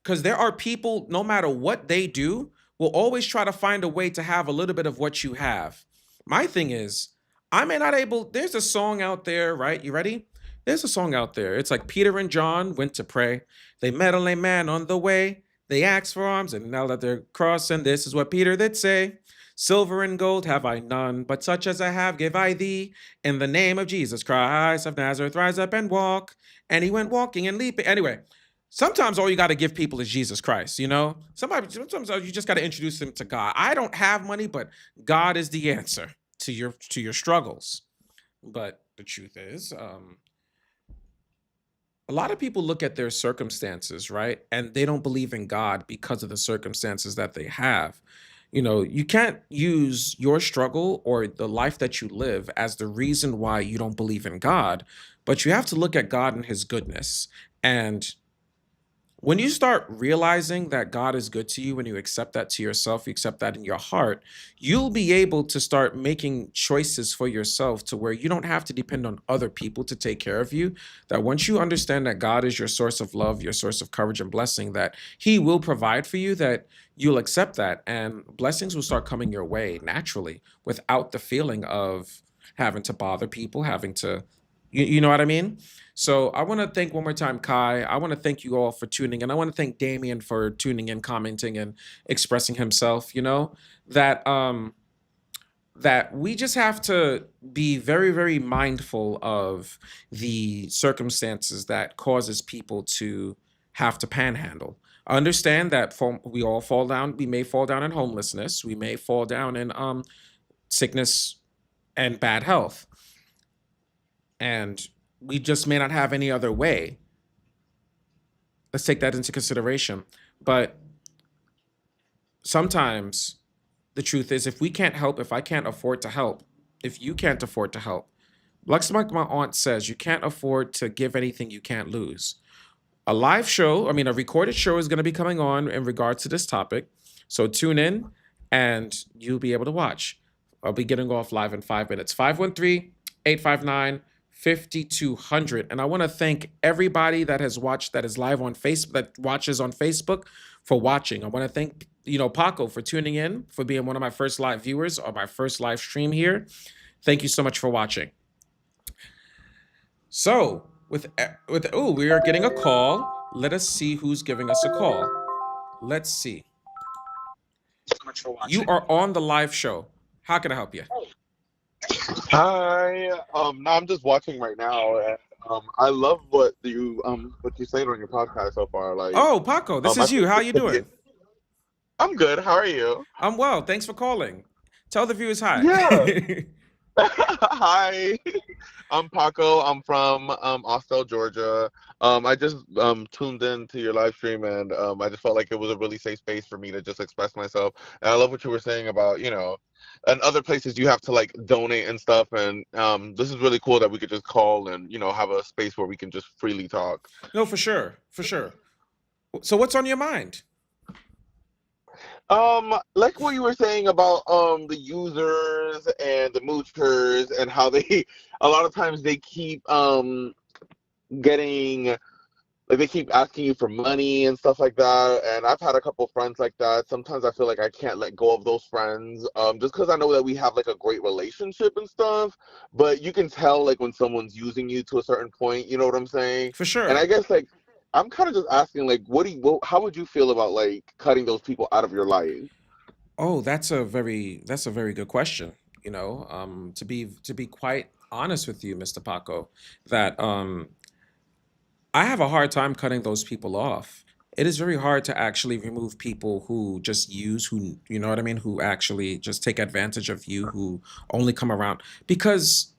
because there are people, no matter what they do, will always try to find a way to have a little bit of what you have. My thing is, I may not able, there's a song out there, right? You ready? There's a song out there. It's like Peter and John went to pray. They met a lame man on the way. They asked for alms, and now that they're crossing, this is what Peter did say. Silver and gold have I none, but such as I have give I thee. In the name of Jesus Christ of Nazareth, rise up and walk. And he went walking and leaping. Anyway, sometimes all you got to give people is Jesus Christ, you know? Sometimes you just got to introduce them to God. I don't have money, but God is the answer to your struggles. But the truth is, a lot of people look at their circumstances, right? And they don't believe in God because of the circumstances that they have. You can't use your struggle or the life that you live as the reason why you don't believe in God, but you have to look at God and his goodness. And when you start realizing that God is good to you, when you accept that to yourself, you accept that in your heart, you'll be able to start making choices for yourself to where you don't have to depend on other people to take care of you. That once you understand that God is your source of love, your source of courage and blessing, that he will provide for you, that you'll accept that, and blessings will start coming your way naturally without the feeling of having to bother people, having to, you know what I mean? So I want to thank one more time, Kai. I want to thank you all for tuning in. I want to thank Damien for tuning in, commenting, and expressing himself. That we just have to be very, very mindful of the circumstances that causes people to have to panhandle. Understand that we all fall down. We may fall down in homelessness. We may fall down in sickness and bad health. And we just may not have any other way. Let's take that into consideration. But sometimes the truth is, if we can't help, if I can't afford to help, if you can't afford to help, like my aunt says, you can't afford to give anything you can't lose. A live show, a recorded show is going to be coming on in regards to this topic. So tune in and you'll be able to watch. I'll be getting off live in 5 minutes. 513-859-5200. And I want to thank everybody that has watched, that is live on Facebook, that watches on Facebook, for watching. I want to thank, Paco, for tuning in, for being one of my first live viewers or my first live stream here. Thank you so much for watching. So with oh, we are getting a call. Let us see who's giving us a call. Let's see. You are on the live show. How can I help you? Hi. No, I'm just watching right now, and I love what you said on your podcast so far. Oh, Paco, this I is you. think How this you could be. doing? I'm good. How are you? I'm well. Thanks for calling. Tell the viewers hi. Yeah. Hi. I'm Paco. I'm from Austell, Georgia. I just tuned in to your live stream, and I just felt like it was a really safe space for me to just express myself. And I love what you were saying about, and other places you have to like donate and stuff. And this is really cool that we could just call and have a space where we can just freely talk. No, for sure. For sure. So what's on your mind? Like what you were saying about the users and the moochers and how they a lot of times they keep getting like they keep asking you for money and stuff like that. And I've had a couple friends like that. Sometimes I feel like I can't let go of those friends, just because I know that we have like a great relationship and stuff. But you can tell like when someone's using you to a certain point. You know what I'm saying? For And I sure. guess like I'm kind of just asking like, how would you feel about like cutting those people out of your life? Oh, that's a very good question. To be quite honest with you, Mr. Paco, that I have a hard time cutting those people off. It is very hard to actually remove people who just use, who, you know what I mean, who actually just take advantage of you, who only come around because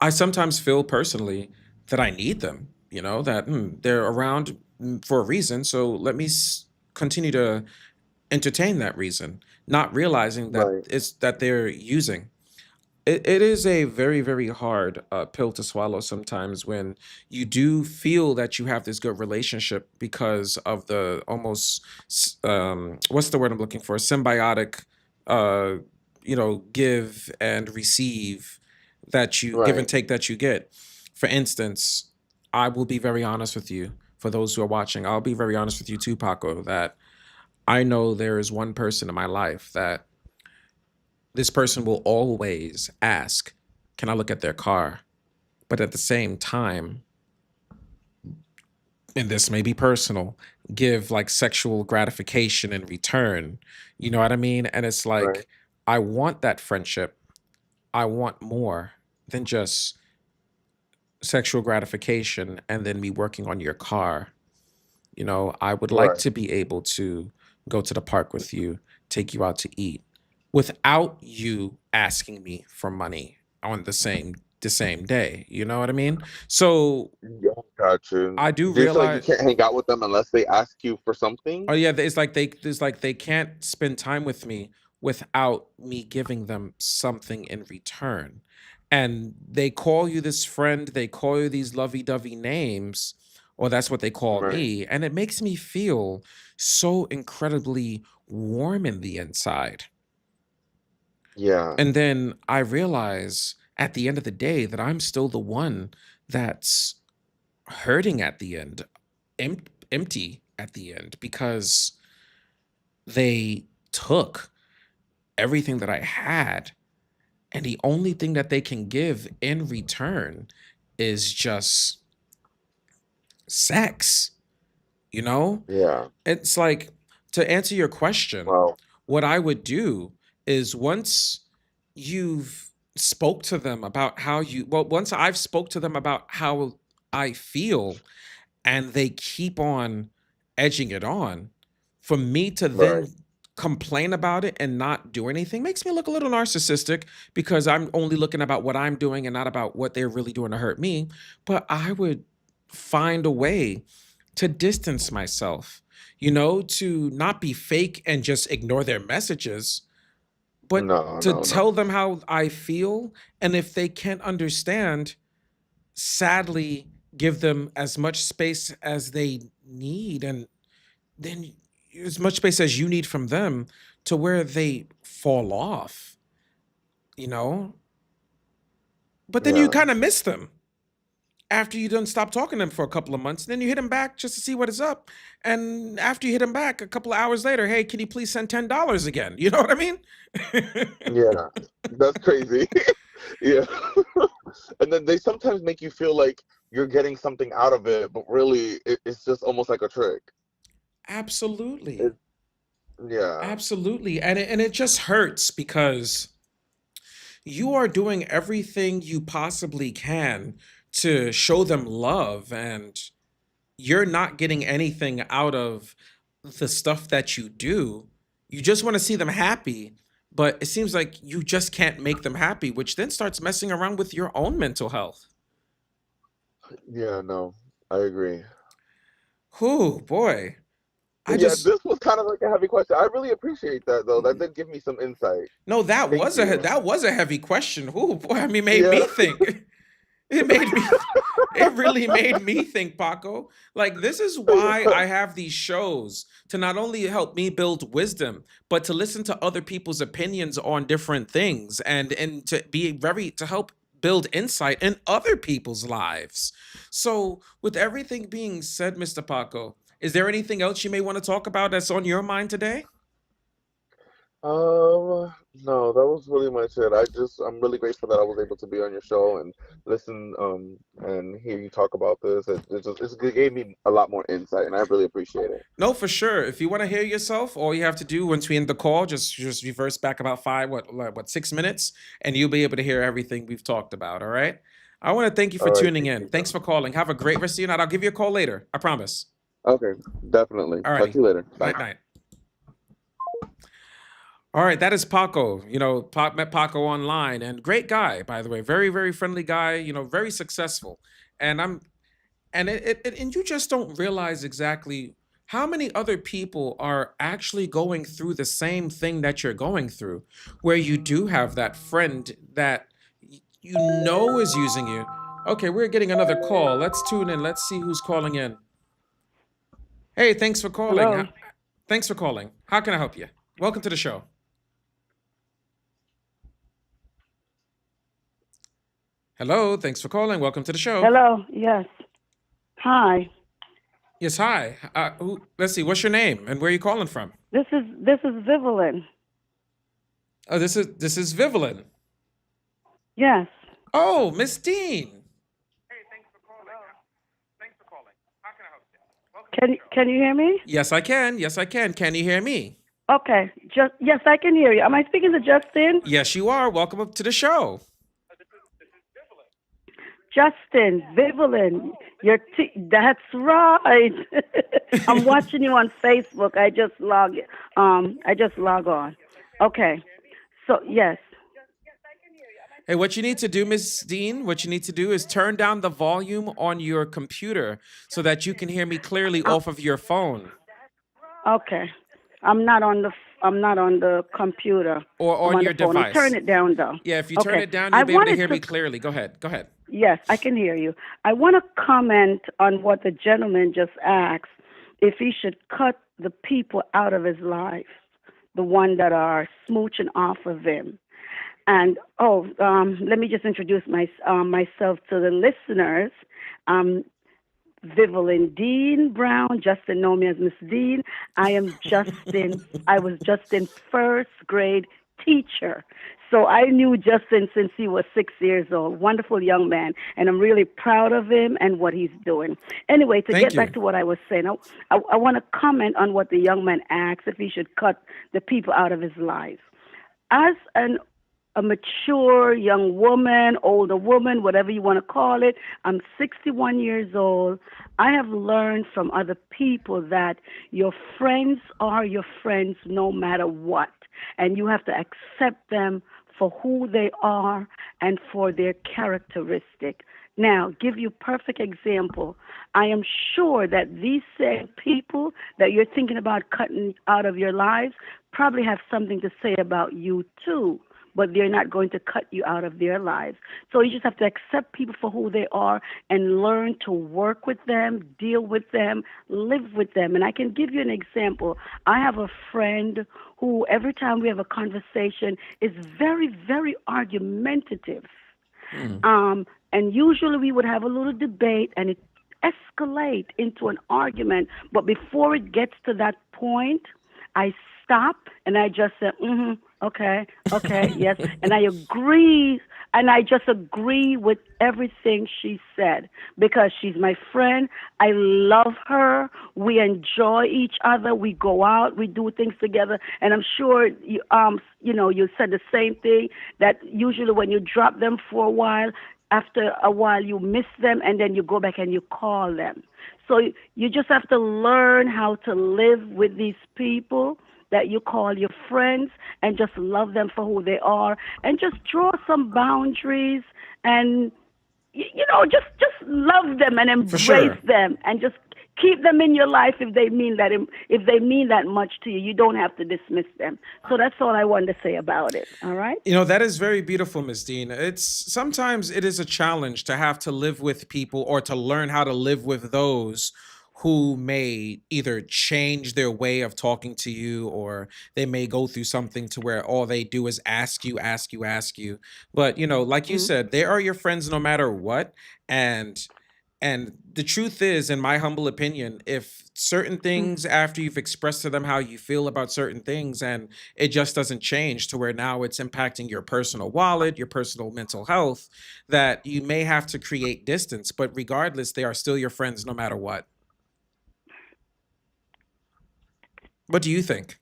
I sometimes feel personally that I need them, that they're around for a reason. So let me continue to entertain that reason, not realizing that Right, it's that they're using. It is a very, very hard pill to swallow sometimes when you do feel that you have this good relationship because of the almost, what's the word I'm looking for? Symbiotic, uh, give and receive that you give and right, take that you get. For instance, I will be very honest with you. For those who are watching, I'll be very honest with you too, Paco, that I know there is one person in my life that this person will always ask, can I look at their car? But at the same time, and this may be personal, give like sexual gratification in return. You know what I mean? And it's right, like, I want that friendship. I want more than just sexual gratification and then me working on your car. I would like right. to be able to go to the park with you, take you out to eat without you asking me for money on the same day. You know what I mean? So Yeah, gotcha. I do Do you feel like you realize, can't hang out with them unless they ask you for oh something? yeah, it's like they can't spend time with me without me giving them something in return. And they call you this friend, they call you these lovey-dovey names, or that's what they call Right. me, and it makes me feel so incredibly warm in the inside. Yeah, And then I realize at the end of the day that I'm still the one that's hurting at the end, empty at the end because they took everything that I had, and the only thing that they can give in return is just sex, you know? yeah. It's like, to answer your question, Well, what I would do is once you've spoke to them about once I've spoke to them about how I feel and they keep on edging it on, for me to right. then complain about it and not do anything makes me look a little narcissistic because I'm only looking about what I'm doing and not about what they're really doing to hurt me. But I would find a way to distance myself, to not be fake and just ignore their messages, but No, to no, no. tell them how I feel. And if they can't understand, sadly, give them as much space as they need, and then as much space as you need from them to where they fall off, you know? But then you Yeah, kind of miss them after you done stop talking to them for a couple of months. Then you hit them back just to see what is up. And after you hit them back a couple of hours later, hey, can you please send $10 again? You know what I mean? yeah. That's crazy. Yeah. And then they sometimes make you feel like you're getting something out of it, but really it's just almost like a trick. Absolutely. It, yeah. Absolutely. And it just hurts because you are doing everything you possibly can to show them love, and you're not getting anything out of the stuff that you do. You just want to see them happy, but it seems like you just can't make them happy, which then starts messing around with your own mental health. Yeah, no, I agree. Oh boy. I Yeah, just this was kind of like a heavy question. I really appreciate that though. That did give me some insight. no, Thank you. that was a heavy question. Oh boy, I mean, made Yeah. me think. It made me it really made me think, Paco. Like, this is why I have these shows, to not only help me build wisdom, but to listen to other people's opinions on different things, and to be very to help build insight in other people's lives. So, with everything being said, Mr. Paco, is there anything else you may want to talk about that's on your mind today? No, that was really much it. I'm really grateful that I was able to be on your show and listen, and hear you talk about this. It gave me a lot more insight, and I really appreciate it. No, for sure. If you want to hear yourself, all you have to do once we end the call, just reverse back about 6 minutes, and you'll be able to hear everything we've talked about. All right. I want to thank you for All right, tuning thank in. you, Thanks John. for calling. Have a great rest of your night. I'll give you a call later. I promise. Okay, definitely. All Talk righty. to you later. Bye. Night night. All right, that is Paco. Met Paco online, and great guy, by the way. Very, very friendly guy. Very successful. And I'm and you just don't realize exactly how many other people are actually going through the same thing that you're going through, where you do have that friend that is using you. Okay, we're getting another call. Let's tune in. Let's see who's calling in. Hey, thanks for calling. Hello. Thanks for calling. How can I help you? Welcome to the show. Hello, thanks for calling. Welcome to the show. Hello. Yes. Hi. Yes, hi. Let's see. What's your name and where are you calling from? This is Vivian. Oh, this is Vivian. Yes. Oh, Miss Dean. Can you hear me? Yes, I can. Yes, I can. Can you hear me? Okay. Just yes, I can hear you. Am I speaking to Justin? Yes, you are. Welcome up to the show. Justin, Vivian. That's right. I'm watching you on Facebook. I just log on. Okay. So yes. Hey, what you need to do, Miss Dean, what you need to do is turn down the volume on your computer so that you can hear me clearly Uh, off of your phone okay. I'm not on the computer. or I'm on on the your phone. I'm device. turning it down though. Yeah, if you turn Okay. it down, I you'll be able to wanted hear to me clearly. Go ahead. Go ahead. Yes, I can hear you. I want to comment on what the gentleman just asked, if he should cut the people out of his life, the one that are smooching off of him. And let me just introduce myself to the listeners. Um, Vivian Dean Brown. Justin know me as Miss Dean. I am Justin. I was Justin's first grade teacher. So I knew Justin since he was 6 years old. Wonderful young man. And I'm really proud of him and what he's doing. Anyway, to Thank get back you. to what I was saying, I want to comment on what the young man asked, if he should cut the people out of his life. As a mature young woman, older woman, whatever you want to call it. I'm 61 years old. I have learned from other people that your friends are your friends no matter what. And you have to accept them for who they are and for their characteristic. Now, give you perfect example. I am sure that these same people that you're thinking about cutting out of your lives probably have something to say about you too, but they're not going to cut you out of their lives. So you just have to accept people for who they are and learn to work with them, deal with them, live with them. And I can give you an example. I have a friend who every time we have a conversation is very, very argumentative. Hmm. And usually we would have a little debate and it escalate into an argument. But before it gets to that point, I stop and I just say, okay, okay, yes. And I agree. and I just agree with everything she said because she's my friend. I love her. We enjoy each other. We go out. We do things together. And I'm sure you said the same thing that usually when you drop them for a while, after a while you miss them, and then you go back and you call them. So you just have to learn how to live with these people that you call your friends and just love them for who they are and just draw some boundaries and just love them and For embrace sure. them and just keep them in your life if they mean that much to you. You don't have to dismiss them. So that's all I wanted to say about it. All right. That is very beautiful, Miss Dean. It's sometimes it is a challenge to have to live with people or to learn how to live with those who may either change their way of talking to you or they may go through something to where all they do is ask you, ask you, ask you. But, like you Mm-hmm. said, they are your friends no matter what. And the truth is, in my humble opinion, if certain things after you've expressed to them how you feel about certain things and it just doesn't change to where now it's impacting your personal wallet, your personal mental health, that you may have to create distance. But regardless, they are still your friends no matter what. What do you think?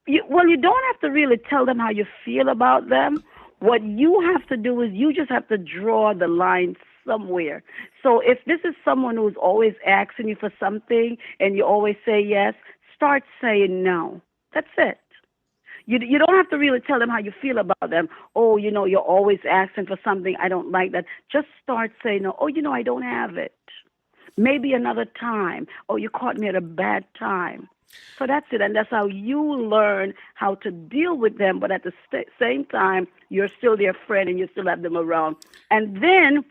You don't have to really tell them how you feel about them. What you have to do is you just have to draw the line somewhere. So if this is someone who's always asking you for something and you always say yes, start saying no. That's it. You don't have to really tell them how you feel about them. Oh, you're always asking for something. I don't like that. Just start saying no. Oh, I don't have it. Maybe another time. Oh, you caught me at a bad time. So that's it. And that's how you learn how to deal with them. But at the same time, you're still their friend and you still have them around. And then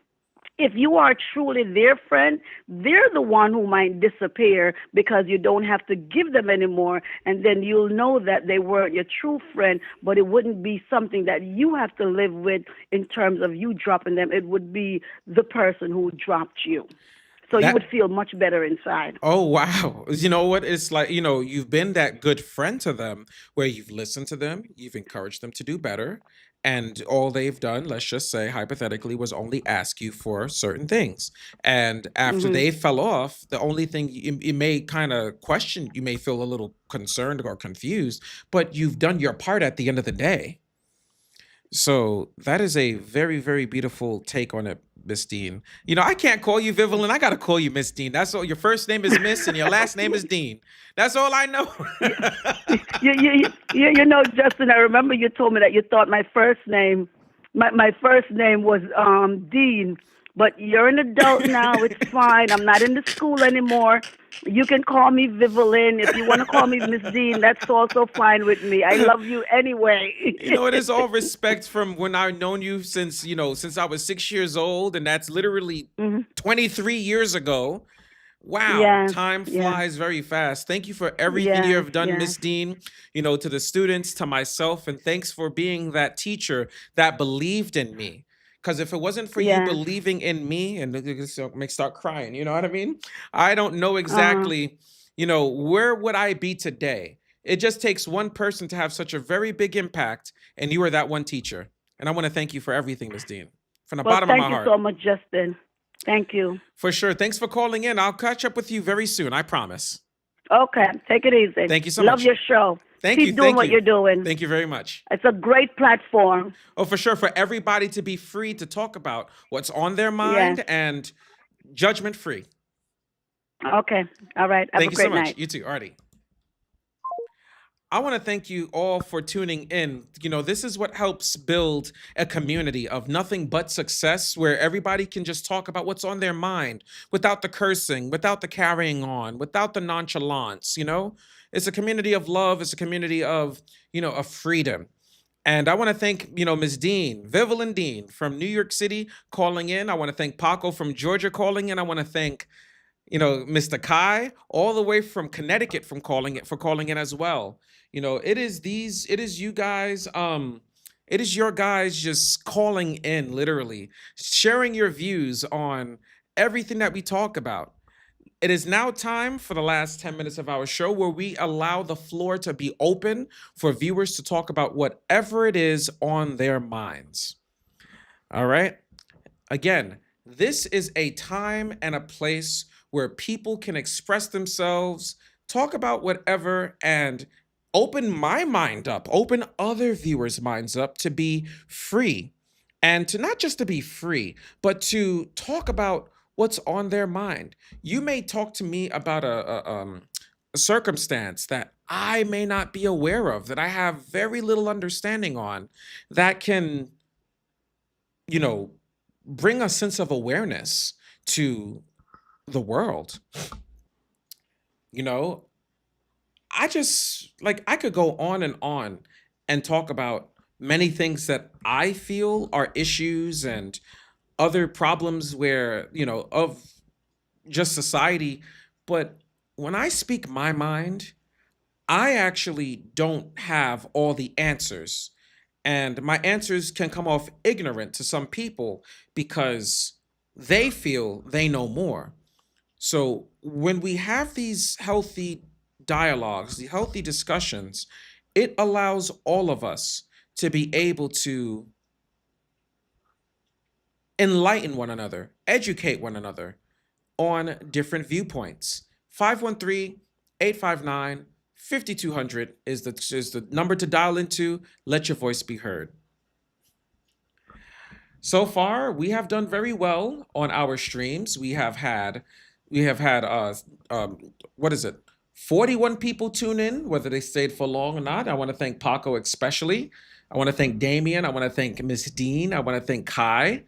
if you are truly their friend, they're the one who might disappear because you don't have to give them anymore. And then you'll know that they weren't your true friend, but it wouldn't be something that you have to live with in terms of you dropping them. It would be the person who dropped you. So you would That feel much better inside. Oh wow. You know what? It's like, you've been that good friend to them where you've listened to them, you've encouraged them to do better, and all they've done, let's just say hypothetically, was only ask you for certain things. And after Hmm. they fell off, the only thing you may kind of question, you may feel a little concerned or confused, but you've done your part at the end of the day. So that is a very, very beautiful take on it, Miss Dean. I can't call you Vivian. I gotta call you Miss Dean. That's all. Your first name is Miss, and your last name is Dean. That's all I know. Justin, I remember you told me that you thought my first name was Dean, but you're an adult now. It's fine. I'm not in the school anymore. You can call me Vivian. If you want to call me Miss Dean, that's also fine with me. I love you anyway. It is all respect from when I've known you since I was 6 years old, and that's literally Hmm. 23 years ago. Wow, Yes, time yes, flies very fast. Thank you for everything you yes, have done, yes, Miss Dean, to the students, to myself, and thanks for being that teacher that believed in me. Because if it wasn't for you yes. believing in me, and make start crying, you know what I mean? I don't know Uh, exactly, where would I be today? It just takes one person to have such a very big impact, and you are that one teacher. And I want to thank you for everything, Miss Dean, from the well, bottom of my thank you heart. so much, Justin. Thank you. For sure. Thanks for calling in. I'll catch up with you very soon. I promise. Okay, take it easy. Thank you so Love much. your show. Thank you. Keep doing Thank what you. you're doing. Thank you very much. It's a great platform. Oh, for sure. For everybody to be free to talk about what's on their Yes. mind and judgment free. Okay. All right. Have a Thank you so great much. night. You too, Artie. I want to thank you all for tuning in. This is what helps build a community of nothing but success where everybody can just talk about what's on their mind without the cursing, without the carrying on, without the nonchalance. It's a community of love, it's a community of freedom. And I want to thank, Ms. Dean, Vivian Dean from New York City calling in. I want to thank Paco from Georgia calling in. I want to thank Mr. Kai, all the way from Connecticut for calling in as well. It is you guys, it is your guys just calling in, literally, sharing your views on everything that we talk about. It is now time for the last 10 minutes of our show where we allow the floor to be open for viewers to talk about whatever it is on their minds. All right. Again, this is a time and a place where people can express themselves, talk about whatever, and open my mind up, open other viewers' minds up to be free. And to not just to be free, but to talk about what's on their mind. You may talk to me about a circumstance that I may not be aware of, that I have very little understanding on, that can, you know, bring a sense of awareness to the world. You know, I just like I could go on and talk about many things that I feel are issues and other problems where, of just society. But when I speak my mind, I actually don't have all the answers. And my answers can come off ignorant to some people because they feel they know more. So when we have these healthy dialogues, the healthy discussions, it allows all of us to be able to enlighten one another, educate one another on different viewpoints. 513-859-5200 is the number to dial into. Let your voice be heard. So far, we have done very well on our streams. We have had um what is it? 41 people tune in, whether they stayed for long or not. I want to thank Paco especially. I want to thank Damien. I want to thank Miss Dean. I want to thank Kai.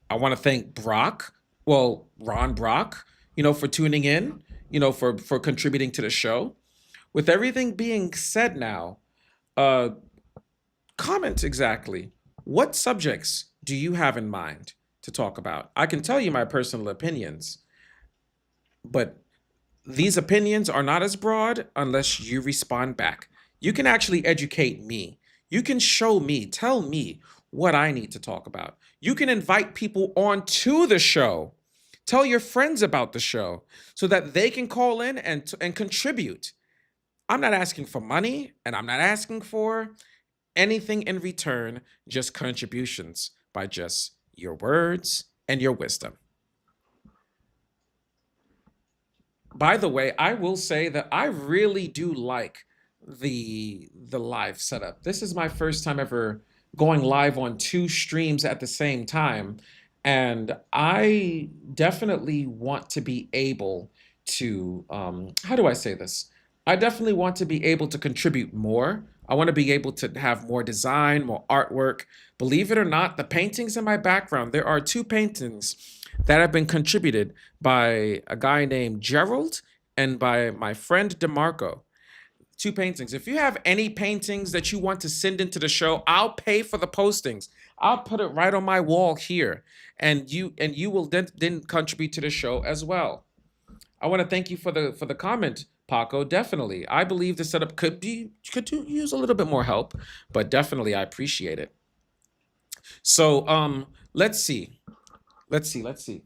I want to thank Brock. Well, Ron Brock, for tuning in, for contributing to the show. With everything being said now, uh comment exactly what subjects do you have in mind to talk about? I can tell you my personal opinions, but these opinions are not as broad unless you respond back. You can actually educate me. You can show me, tell me what I need to talk about. You can invite people onto the show. Tell your friends about the show so that they can call in and contribute. I'm not asking for money and I'm not asking for anything in return, just contributions by just your words and your wisdom. By the way, I will say that I really do like the live setup. This is my first time ever going live on two streams at the same time, and I definitely want to be able to how do I say this? I definitely want to be able to contribute more. I want to be able to have more design, more artwork. Believe it or not, the paintings in my background, there are two paintings that have been contributed by a guy named Gerald and by my friend DeMarco. Two paintings. If you have any paintings that you want to send into the show, I'll pay for the postings. I'll put it right on my wall here, and you will then contribute to the show as well. I want to thank you for the comment, Paco. Definitely, I believe the setup use a little bit more help, but definitely I appreciate it. So let's see. Let's see.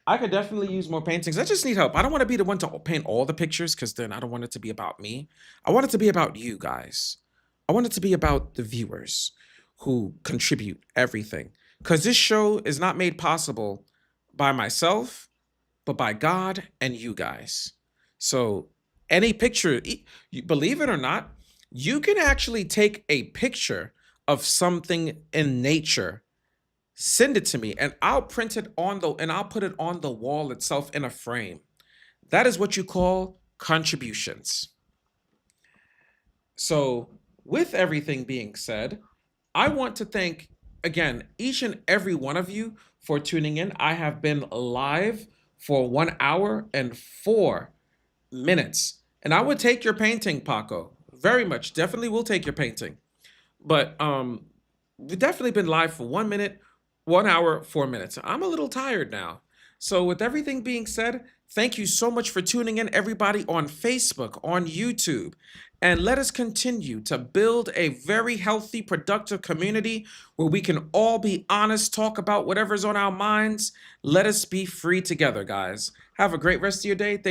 I could definitely use more paintings. I just need help. I don't want to be the one to paint all the pictures because then I don't want it to be about me. I want it to be about you guys. I want it to be about the viewers who contribute everything. Because this show is not made possible by myself, but by God and you guys. So any picture, believe it or not, you can actually take a picture of something in nature, send it to me, and I'll print it on the and I'll put it on the wall itself in a frame. That is what you call contributions. So, with everything being said, I want to thank again each and every one of you for tuning in. I have been live for 1 hour and 4 minutes, and I would take your painting, Paco. Very much, definitely will take your painting. But we've definitely been live for 1 minute, 1 hour, 4 minutes. I'm a little tired now. So, with everything being said, thank you so much for tuning in, everybody on Facebook, on YouTube. And let us continue to build a very healthy, productive community where we can all be honest, talk about whatever's on our minds. Let us be free together, guys. Have a great rest of your day. Thank